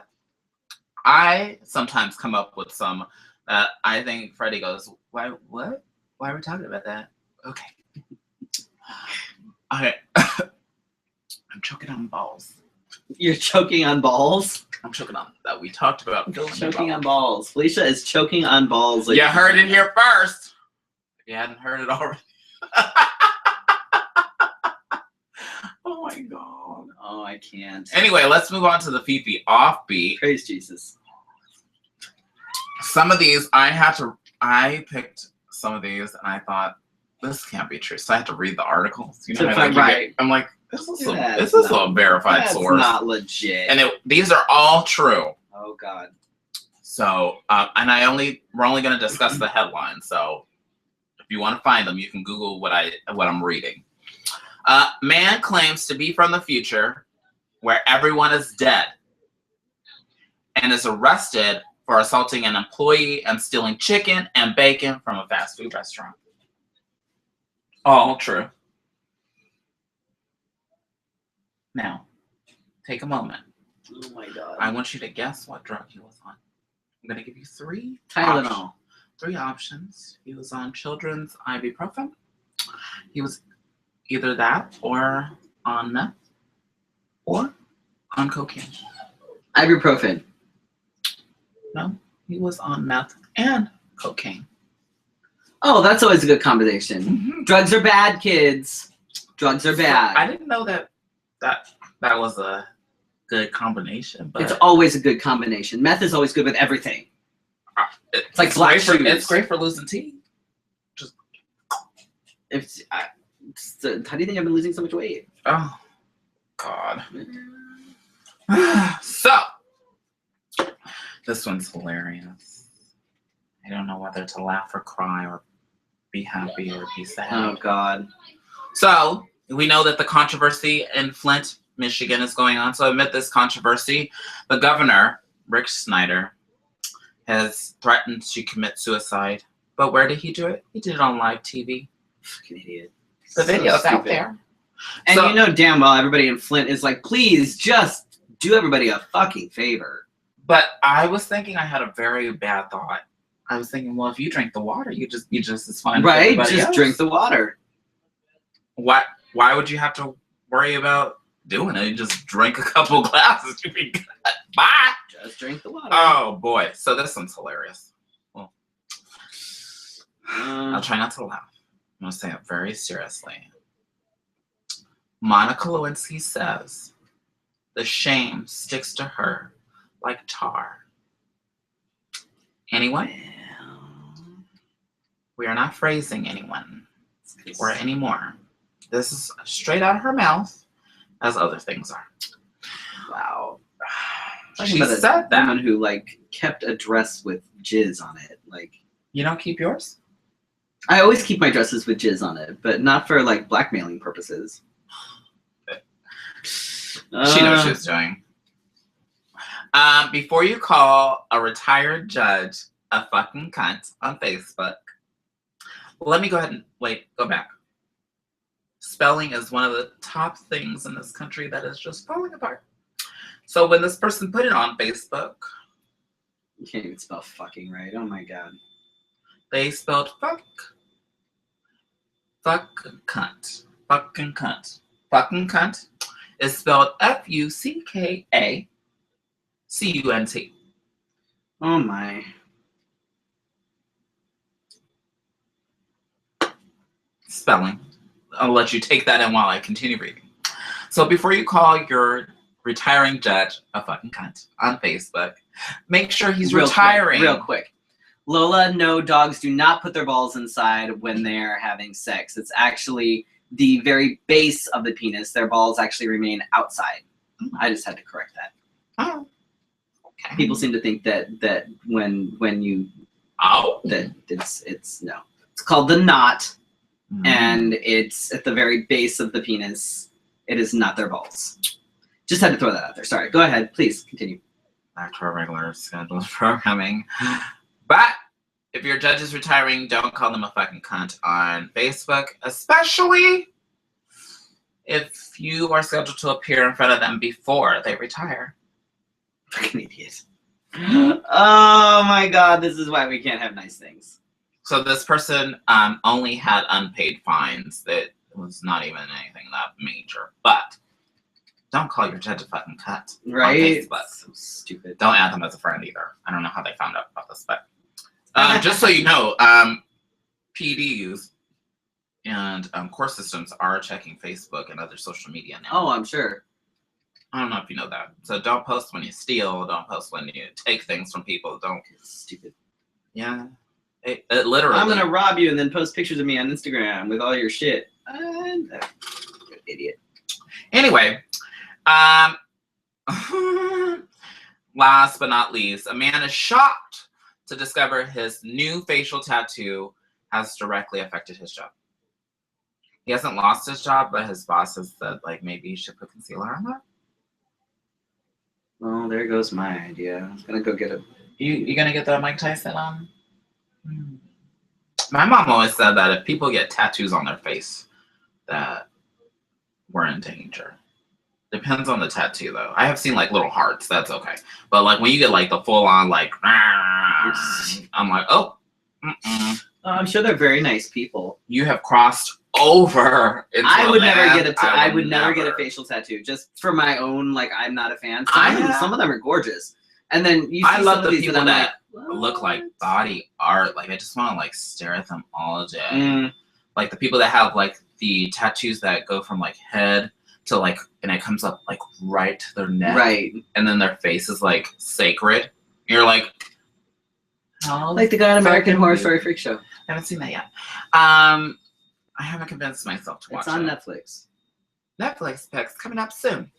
I sometimes come up with some that I think Freddy goes, what? Why are we talking about that? Okay. I'm choking on balls. You're choking on balls? I'm choking on that. We talked about choking on balls. Felicia is choking on balls. You heard it here first. If you hadn't heard it already. Oh my god. Oh, I can't. Anyway, let's move on to the Fefe offbeat. Praise Jesus. Some of these I picked some of these and I thought, this can't be true. So I had to read the articles. You know, right. I'm like, this is a verified source. That's not legit. And these are all true. Oh god. So, and we're only going to discuss the headline. So, if you want to find them, you can Google what I'm reading. Man claims to be from the future, where everyone is dead. and is arrested for assaulting an employee and stealing chicken and bacon from a fast food restaurant. All true. Now, take a moment. Oh my God. I want you to guess what drug he was on. I'm going to give you three Tylenol. Three options. He was on children's ibuprofen. He was either that or on meth or on cocaine. Ibuprofen. No, he was on meth and cocaine. Oh, that's always a good combination. Mm-hmm. Drugs are bad, kids. Drugs are bad. I didn't know that was a good combination. But it's always a good combination. Meth is always good with everything. It's like black shoes. It's great for losing teeth. Just how do you think I've been losing so much weight? Oh, God. So, this one's hilarious. I don't know whether to laugh or cry or be happy or be sad. Oh, God. So, we know that the controversy in Flint, Michigan is going on. So, amid this controversy, the governor, Rick Snyder, has threatened to commit suicide. But where did he do it? He did it on live TV. Fucking idiot. The video's out there. And so, you know damn well everybody in Flint is like, please just do everybody a fucking favor. But I was thinking I had a very bad thought. I was thinking, well, if you drink the water, you just as fine. Right? As just else. Drink the water. Why would you have to worry about doing it? You just drink a couple glasses. You be good. Bye. Just drink the water. Oh boy. So this one's hilarious. Well, I'll try not to laugh. I'm gonna say it very seriously. Monica Lewinsky says, the shame sticks to her like tar. Anyone? We are not phrasing anyone or anymore. This is straight out of her mouth, as other things are. Wow. She said that. Woman who like kept a dress with jizz on it. Like, you don't keep yours? I always keep my dresses with jizz on it, but not for like blackmailing purposes. She knows what she's doing. Before you call a retired judge a fucking cunt on Facebook, let me go ahead and go back. Spelling is one of the top things in this country that is just falling apart. So when this person put it on Facebook, you can't even spell fucking right. Oh my God. They spelled fuck. Fucking cunt. Fucking cunt. Fucking cunt is spelled F-U-C-K-A-C-U-N-T. Oh my. Spelling. I'll let you take that in while I continue reading. So before you call your retiring judge a fucking cunt on Facebook, make sure he's retiring. Real quick. Lola, no, dogs do not put their balls inside when they're having sex. It's actually the very base of the penis. Their balls actually remain outside. I just had to correct that. Oh. Okay. People seem to think that when you that it's no. It's called the knot, and it's at the very base of the penis. It is not their balls. Just had to throw that out there. Sorry. Go ahead, please continue. Back to our regular scheduled programming. But if your judge is retiring, don't call them a fucking cunt on Facebook, especially if you are scheduled to appear in front of them before they retire. Fucking idiot. Oh my God, this is why we can't have nice things. So this person only had unpaid fines. That was not even anything that major. But don't call your judge a fucking cunt. Right? On Facebook. So stupid. Don't add them as a friend either. I don't know how they found out about this, but just so you know, PDs and court systems are checking Facebook and other social media now. Oh, I'm sure. I don't know if you know that. So don't post when you steal. Don't post when you take things from people. Don't. It's stupid. Yeah. It literally. I'm going to rob you and then post pictures of me on Instagram with all your shit. Idiot. Anyway, last but not least, a man is shocked to discover his new facial tattoo has directly affected his job. He hasn't lost his job, but his boss has said, maybe you should put concealer on that. Well, there goes my idea. I was gonna go get a. You gonna get the Mike Tyson on? My mom always said that if people get tattoos on their face, that we're in danger. Depends on the tattoo, though. I have seen like little hearts. That's okay. But like when you get like the full on like, I'm like, oh. I'm sure they're very nice people. You have crossed over. I would never get a. I would never get a facial tattoo just for my own. Like I'm not a fan. Some of them are gorgeous. And then you see I love the these people that like, look like body art. Like I just want to like stare at them all day. Like the people that have like the tattoos that go from like head to like, and it comes up like right to their neck. Right. And then their face is like sacred. You're like, oh, like the guy in American Horror Story Freak Show. I haven't seen that yet. I haven't convinced myself to watch it. It's on Netflix. Netflix picks coming up soon.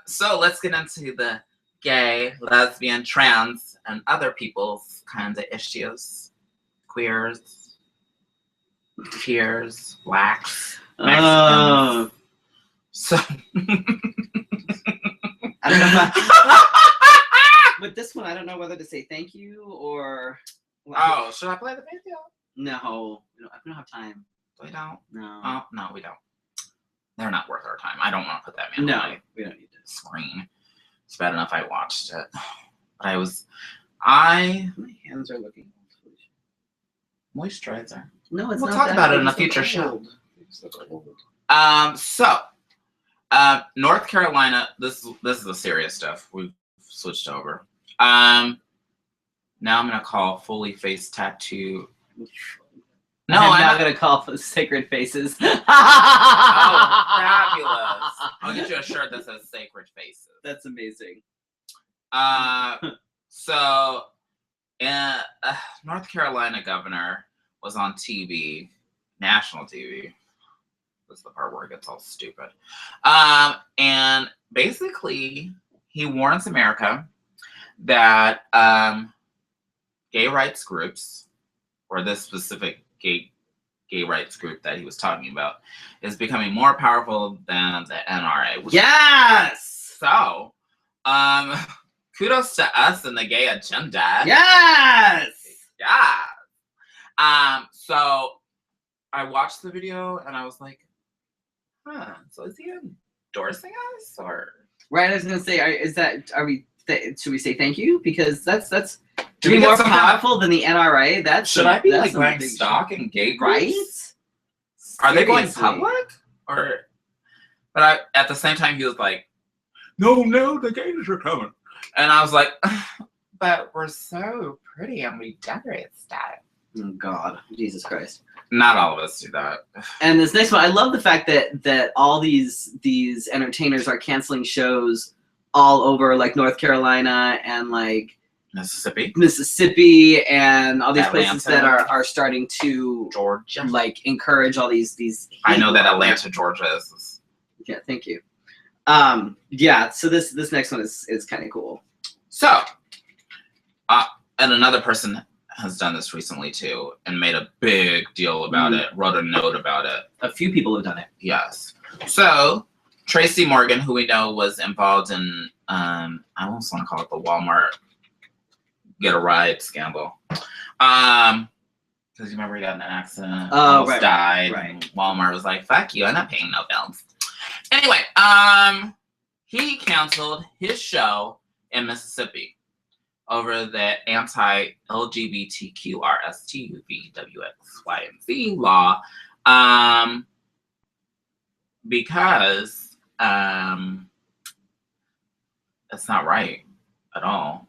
So let's get into the gay, lesbian, trans, and other people's kinds of issues. Queers, peers, blacks, Mexicans. So I don't know. With this one, I don't know whether to say thank you or. Oh, should I play the video? No, we don't have time. We don't. No. Oh no, we don't. They're not worth our time. I don't want to put that man no, on my we don't need to screen. It's bad enough I watched it, but my hands are looking moisturizer. No, it's we'll not. Talk that about it in a it's future old. show. North Carolina. This is the serious stuff. We've switched over. Now I'm gonna call fully face tattoo. No, I'm not gonna call for sacred faces. Oh, fabulous! I'll get you a shirt that says "Sacred Faces." That's amazing. So, North Carolina governor was on TV, national TV. That's the part where it gets all stupid. And basically, he warns America that gay rights groups, or this specific gay rights group that he was talking about, is becoming more powerful than the NRA. Yes! So, kudos to us and the gay agenda. Yes! Yeah. So I watched the video and I was like, huh, so is he endorsing us or? Right, I was gonna say, should we say thank you? Because that's to we be get more some powerful than the NRA. Should I be like buying stock in gay groups? Right? Are they going Seriously. public? But at the same time, he was like, no, the gays are coming. And I was like, but we're so pretty and we decorate stuff. Oh God, Jesus Christ. Not all of us do that. And this next one, I love the fact that all these entertainers are canceling shows all over like North Carolina and like Mississippi and all these places that are starting to Georgia, like encourage all these. I know that Atlanta, Georgia is. Yeah, thank you. Yeah, so this next one is kind of cool. So, and another person has done this recently too, and made a big deal about it. Wrote a note about it. A few people have done it. Yes. So Tracy Morgan, who we know was involved in, I almost want to call it the Walmart get a ride scandal. Because you remember he got in an accident, almost died. Right. And Walmart was like, "Fuck you, I'm not paying no bills." Anyway, he canceled his show in Mississippi over the anti-LGBTQRSTUVWXYZ law, because it's not right at all.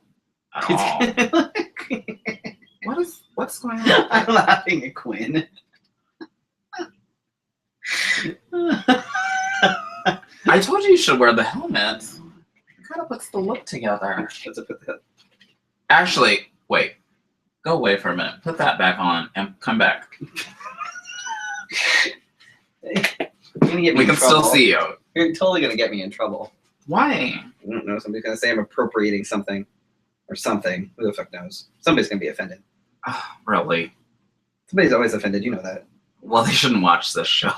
What's going on? I'm laughing at Quinn. I told you should wear the helmet. It kind of puts the look together. Actually, wait. Go away for a minute. Put that back on and come back. We can still see you. You're totally gonna get me in trouble. Why? I don't know. Somebody's gonna say I'm appropriating something or something. Who the fuck knows? Somebody's gonna be offended. Really? Somebody's always offended. You know that. Well, they shouldn't watch this show.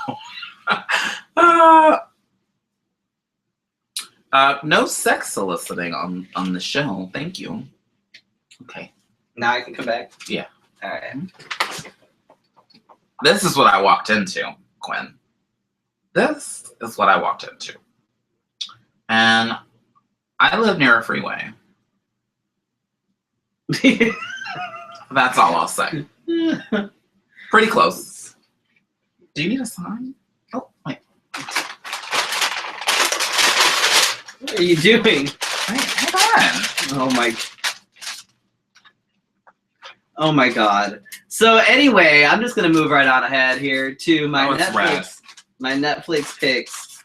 No sex soliciting on the show. Thank you. Okay. Now I can come back? Yeah. All right. This is what I walked into, Quinn. This is what I walked into. And I live near a freeway. That's all I'll say. Pretty close. Do you need a sign? Oh, wait. What are you doing? Hold on. Oh my god. So anyway, I'm just gonna move right on ahead here to my Netflix picks.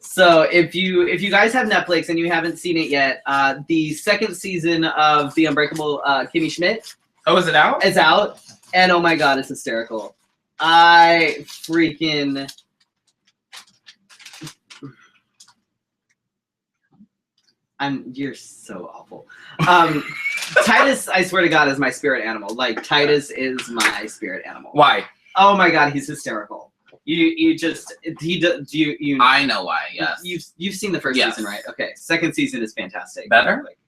So if you guys have Netflix and you haven't seen it yet, the second season of The Unbreakable Kimmy Schmidt. Oh, is it out? It's out, and oh my god, it's hysterical. I freaking. You're so awful. Titus, I swear to God, is my spirit animal. Like, Titus is my spirit animal. Why? Oh my god, he's hysterical. You I know why. Yes. You've seen the first season, right? Okay. Second season is fantastic. Better? Like,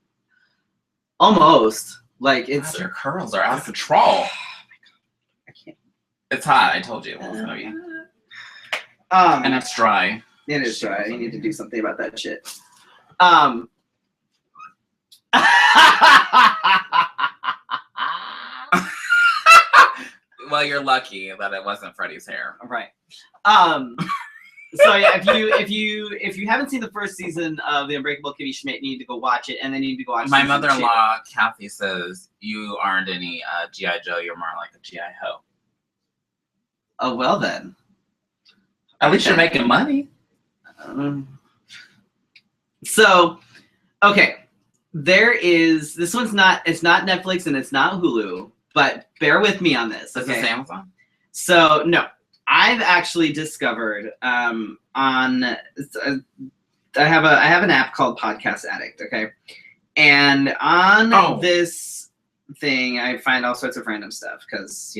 almost. Like it's. God, your curls are out of control. I can't. It's hot. I told you. It was gonna be. And it's dry. It is dry. You need to do something about that shit. Well, you're lucky that it wasn't Freddy's hair. Right. So yeah, if you haven't seen the first season of The Unbreakable Kimmy Schmidt, you need to go watch it, and then you need to go watch. My mother-in-law Kathy says you aren't any GI Joe. You're more like a GI Ho. Oh well then. At least you're making money. So, okay, this one's not. It's not Netflix and it's not Hulu. But bear with me on this. Okay? Is this Amazon? So no, I've actually discovered I have an app called Podcast Addict. Okay, and on this thing I find all sorts of random stuff because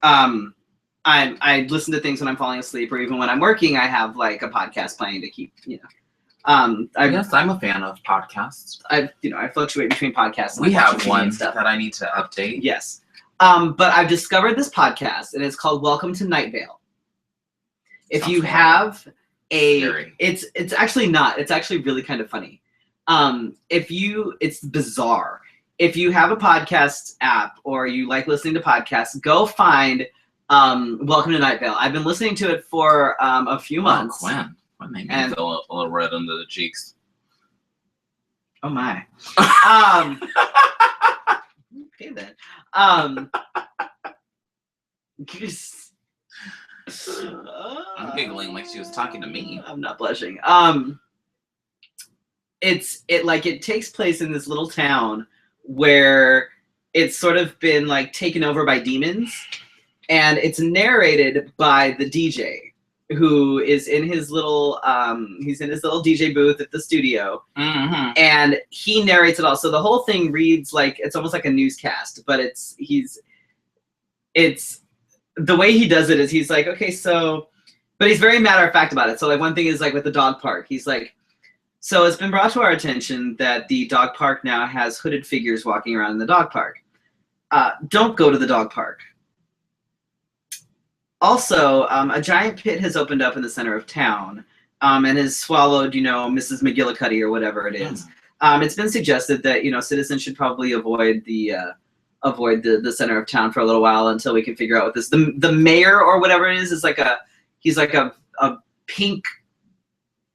I listen to things when I'm falling asleep or even when I'm working. I have like a podcast playing to keep Yes, I'm a fan of podcasts. I fluctuate between podcasts. And we have one stuff that I need to update. Yes. But I've discovered this podcast and it's called Welcome to Night Vale. If you have it's actually not. It's actually really kind of funny. It's bizarre. If you have a podcast app or you like listening to podcasts, go find Welcome to Night Vale. I've been listening to it for a few months. Quinn. Made me feel a little red under the cheeks. Oh my. Okay then. I'm giggling like she was talking to me. I'm not blushing. It takes place in this little town where it's sort of been like taken over by demons, and it's narrated by the DJ. Who is in his little DJ booth at the studio, and he narrates it all. So the whole thing reads like it's almost like a newscast, but it's the way he does it is he's like, okay, so, but he's very matter of fact about it. So like one thing is like with the dog park, he's like, so it's been brought to our attention that the dog park now has hooded figures walking around in the dog park. Don't go to the dog park. Also, a giant pit has opened up in the center of town and has swallowed, Mrs. McGillicuddy or whatever it is. It's been suggested that, citizens should probably avoid the center of town for a little while until we can figure out what this. The mayor or whatever it is like he's like a pink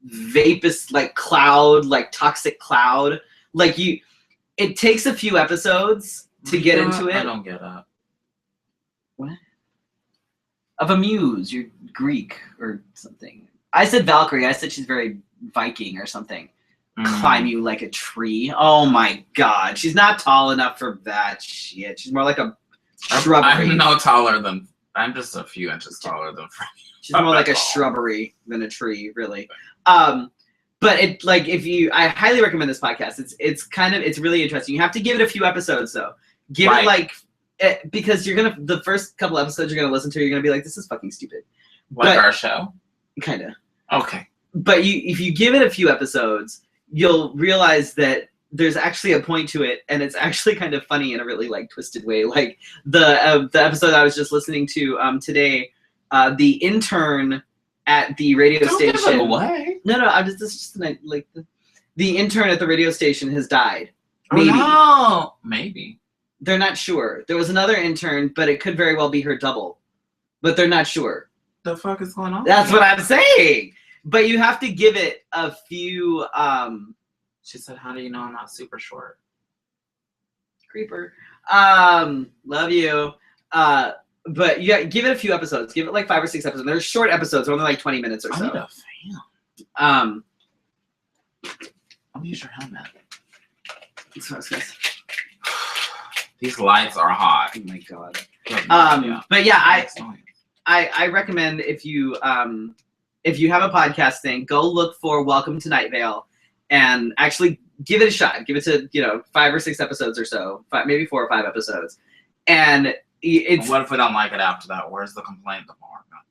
vapous like cloud, like toxic cloud. Like it takes a few episodes to get into it. I don't get it. What? Of a muse, you're Greek or something. I said Valkyrie. I said she's very Viking or something. Climb you like a tree. Oh my god. She's not tall enough for that shit. She's more like a shrubbery. I'm no taller than. I'm just a few inches taller than Freddy. She's more like a shrubbery than a tree, really. But I highly recommend this podcast. It's really interesting. You have to give it a few episodes though. Give it like. Because the first couple episodes you're gonna listen to, you're gonna be like, this is fucking stupid. Like our show? Kinda. Okay. But if you give it a few episodes, you'll realize that there's actually a point to it, and it's actually kind of funny in a really like twisted way. Like the episode I was just listening to today, the intern at the radio station. Give it away. No, this is just like the intern at the radio station has died. Maybe. Oh, no. Maybe. They're not sure. There was another intern, but it could very well be her double. But they're not sure. The fuck is going on? That's what I'm saying. But you have to give it a few. She said, "How do you know I'm not super short?" Creeper. Love you. But you give it a few episodes. Give it like 5 or 6 episodes. They're short episodes. They're only like 20 minutes or so. I need a fan. Let me use your helmet. That's what I was gonna say. These lights are hot. Oh my god. But yeah, I recommend if you have a podcast thing, go look for Welcome to Night Vale and actually give it a shot. Give it to 5 or 6 episodes or so, maybe 4 or 5 episodes. And it's what if we don't like it after that? Where's the complaint department?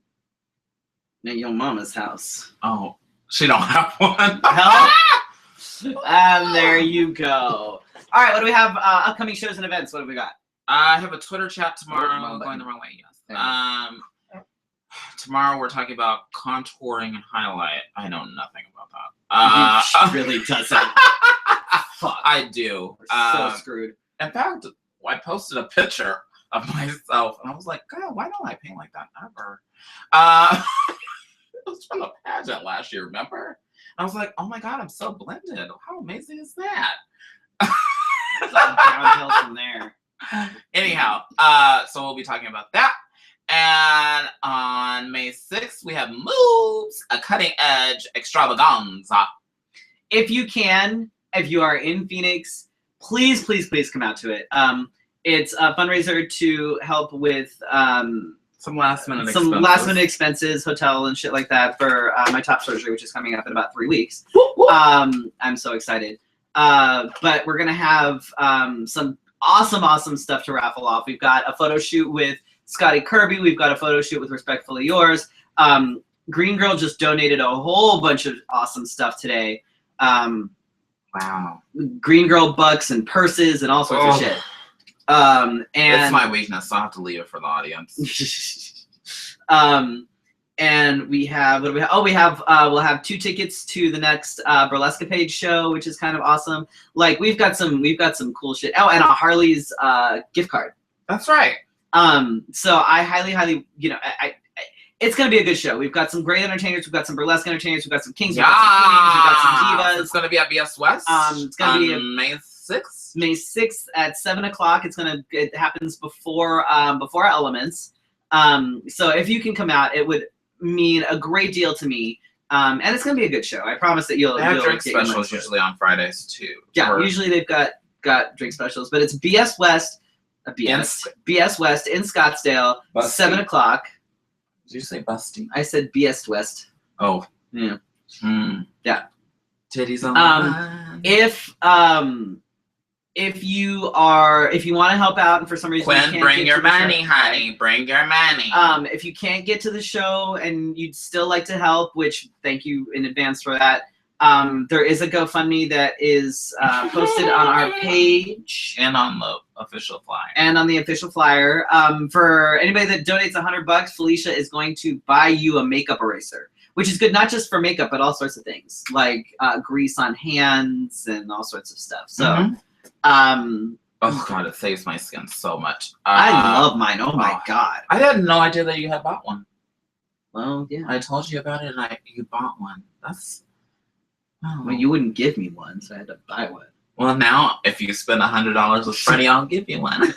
At your mama's house. Oh, she don't have one. Hell? And there you go. All right, what do we have? Upcoming shows and events. What have we got? I have a Twitter chat tomorrow. Going the wrong way, yes. Tomorrow we're talking about contouring and highlight. I know nothing about that. She really doesn't. Fuck. I do. We're so screwed. In fact, I posted a picture of myself, and I was like, God, why don't I paint like that ever? It was from a pageant last year, remember? I was like, oh my God, I'm so blended. How amazing is that? It's like downhill from there. Anyhow, so we'll be talking about that. And on May 6th, we have Moves, a cutting edge extravaganza. If you can, if you are in Phoenix, please, please, please come out to it. It's a fundraiser to help with some last minute expenses, hotel and shit like that for my top surgery, which is coming up in about 3 weeks. I'm so excited. But we're gonna have some awesome stuff to raffle off. We've got a photo shoot with Scotty Kirby. We've got a photo shoot with Respectfully Yours. Green Girl just donated a whole bunch of awesome stuff today. Wow. Green Girl bucks and purses and all sorts of shit. And it's my weakness, so I'll have to leave it for the audience. And we have we'll have 2 tickets to the next Burlesque Page show, which is kind of awesome. Like we've got some cool shit. Oh, and a Harley's gift card. That's right. So I highly it's gonna be a good show. We've got some great entertainers. We've got some burlesque entertainers. We've got some kings. We've got some queens. We've got some divas. It's gonna be at BS West. It's gonna be May 6th. May 6th at 7 o'clock. It happens before Elements. So if you can come out, it would mean a great deal to me. And it's gonna be a good show. I promise that you'll. They have drink specials usually on Fridays too. Yeah, usually they've got drink specials, but it's BS West. BS West in Scottsdale, Busty. 7 o'clock. Did you say busty? I said BS West. Oh. Yeah. Yeah. Titties on the line. If you want to help out and for some reason Quinn, you can't bring get your to the money, show, honey. Bring your money. If you can't get to the show and you'd still like to help, which thank you in advance for that. There is a GoFundMe that is posted on our page and on the official flyer. For anybody that donates $100, Felicia is going to buy you a makeup eraser, which is good not just for makeup but all sorts of things like grease on hands and all sorts of stuff. So, oh God, it saves my skin so much. I love mine. Oh my God, I had no idea that you had bought one. Well, yeah, I told you about it, and you bought one. That's. Oh. Well, you wouldn't give me one, so I had to buy one. Well, now if you spend $100 with Freddy, I'll give you one.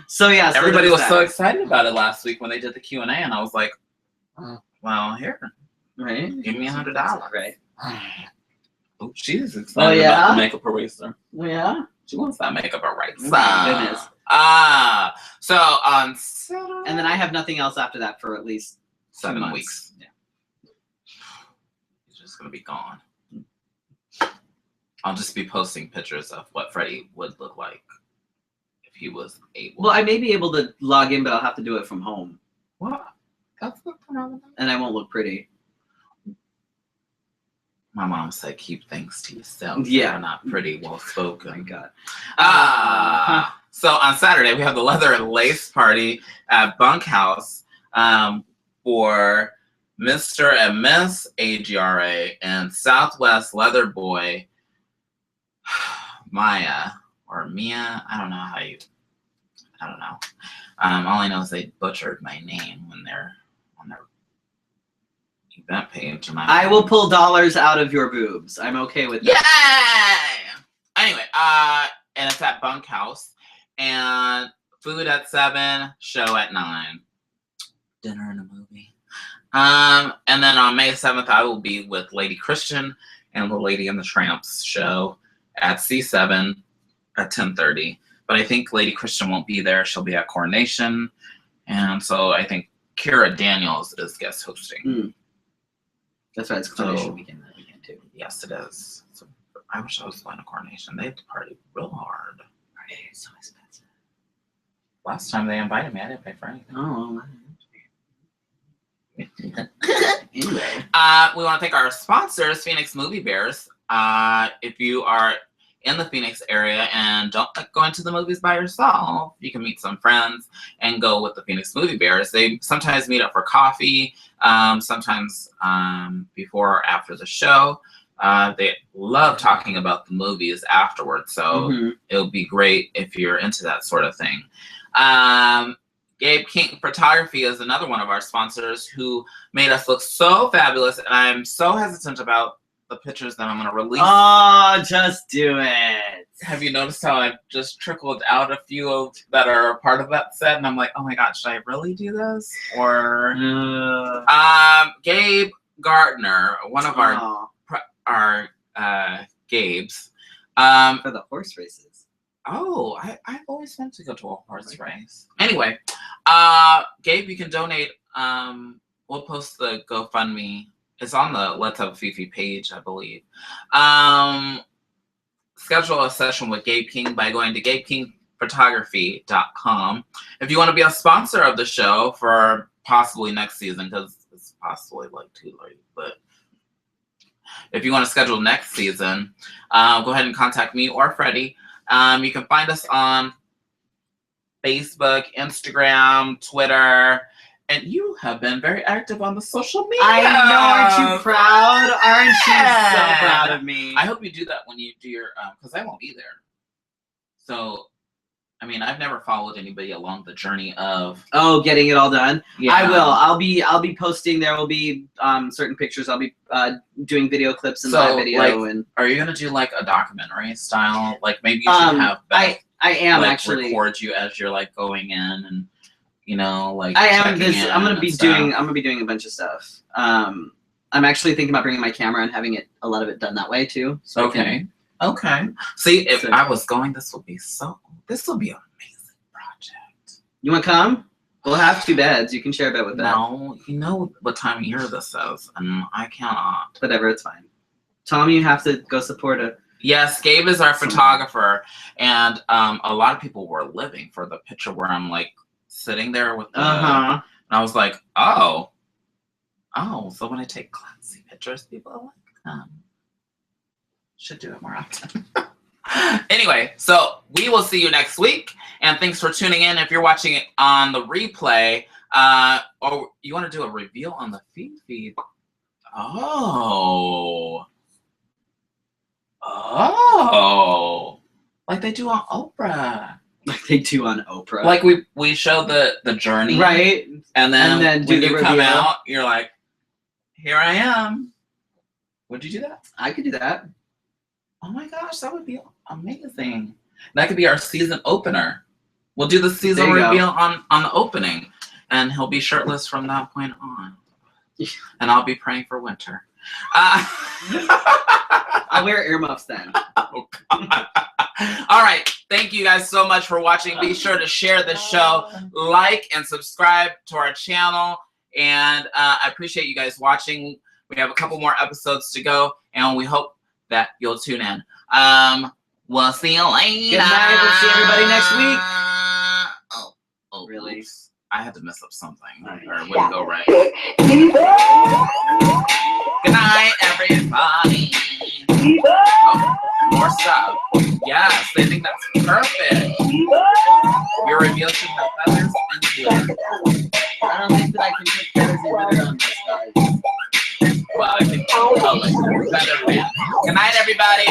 So yeah, everybody was so excited about it last week when they did the Q&A, and I was like, well, here, right? Give me $100, right? Oh, she's excited about the makeup eraser. Yeah, she wants that makeup eraser. Goodness. So on Saturday, and then I have nothing else after that for at least 7 weeks. Yeah. Gonna be gone. I'll just be posting pictures of what Freddy would look like if he was able. Well, I may be able to log in, but I'll have to do it from home. What? That's not phenomenal. And I won't look pretty. My mom said, keep things to yourself. Yeah. You're not pretty well spoken. Oh my God. So on Saturday, we have the Leather and Lace Party at Bunkhouse for Mr. and Miss AGRA and Southwest Leather Boy Maya or Mia. I don't know. All I know is they butchered my name when they're on their event page. And I will pull dollars out of your boobs. I'm okay with that. Yay! Anyway, and it's at Bunkhouse. And food at 7, show at 9. Dinner and a movie. And then on May 7th, I will be with Lady Christian and the Lady and the Tramps show at C7 at 10:30. But I think Lady Christian won't be there. She'll be at Coronation. And so I think Kira Daniels is guest hosting. That's right. It's Coronation weekend that weekend too. Yes, it is. So I wish I was going to Coronation. They have to party real hard. Party is so expensive. Last time they invited me, I didn't pay for anything. Oh. Anyway. We want to thank our sponsors, Phoenix Movie Bears. If you are in the Phoenix area and don't like going to the movies by yourself, you can meet some friends and go with the Phoenix Movie Bears. They sometimes meet up for coffee, sometimes before or after the show. They love talking about the movies afterwards, so it'll be great if you're into that sort of thing. Gabe King Photography is another one of our sponsors who made us look so fabulous, and I'm so hesitant about the pictures that I'm going to release. Oh, just do it. Have you noticed how I've just trickled out a few that are a part of that set, and I'm like, oh my god, should I really do this? Or Gabe Gardner, one of our Gabes, for the horse races. Oh, I've always wanted to go to a horse race. Anyway, Gabe, you can donate. We'll post the GoFundMe. It's on the Let's Have a Fefe page, I believe. Schedule a session with Gabe King by going to GabeKingPhotography.com. If you want to be a sponsor of the show for possibly next season, because it's possibly like too late, but if you want to schedule next season, go ahead and contact me or Freddy. You can find us on Facebook, Instagram, Twitter, and you have been very active on the social media. I know, aren't you proud? Aren't you so proud of me? I hope you do that when you do your, because I won't be there. So, I mean, I've never followed anybody along the journey of getting it all done. Yeah. I will. I'll be posting. There will be certain pictures. I'll be doing video clips and live video. Like, and are you gonna do like a documentary style? Like maybe you should have Beth, I am like, actually record you as you're like going in and like I am checking this. in I'm gonna be stuff. doing. I'm gonna be doing a bunch of stuff. I'm actually thinking about bringing my camera and having a lot of it done that way too. So Okay. See, if I was going, this will be an amazing project. You want to come? We'll have 2 beds. You can share a bed with them. No, you know what time of year this is, and I cannot. Whatever, it's fine. Tell me you have to go support it. Yes, Gabe is our photographer, and a lot of people were living for the picture where I'm like sitting there with the, and I was like, oh, so when I take classy pictures, people like them. Should do it more often. Anyway, so we will see you next week, and thanks for tuning in. If you're watching it on the replay, or you want to do a reveal on the feed. Like they do on Oprah. Like they do on Oprah. Like we show the journey, right? And then do when the you reveal. come out, you're like, here I am. Would you do that? I could do that. Oh my gosh, that would be amazing. That could be our season opener. We'll do the season reveal on the opening, and he'll be shirtless from that point on. And I'll be praying for winter. I'll wear earmuffs then. Oh, God. All right. Thank you guys so much for watching. Be sure to share the show, like, and subscribe to our channel. And I appreciate you guys watching. We have a couple more episodes to go, and we hope that you'll tune in. We'll see you later. Good night. We'll see everybody next week. Oh, really? Oops. I had to mess up something, or it wouldn't go right. Good night, everybody. like the color. Good night, everybody.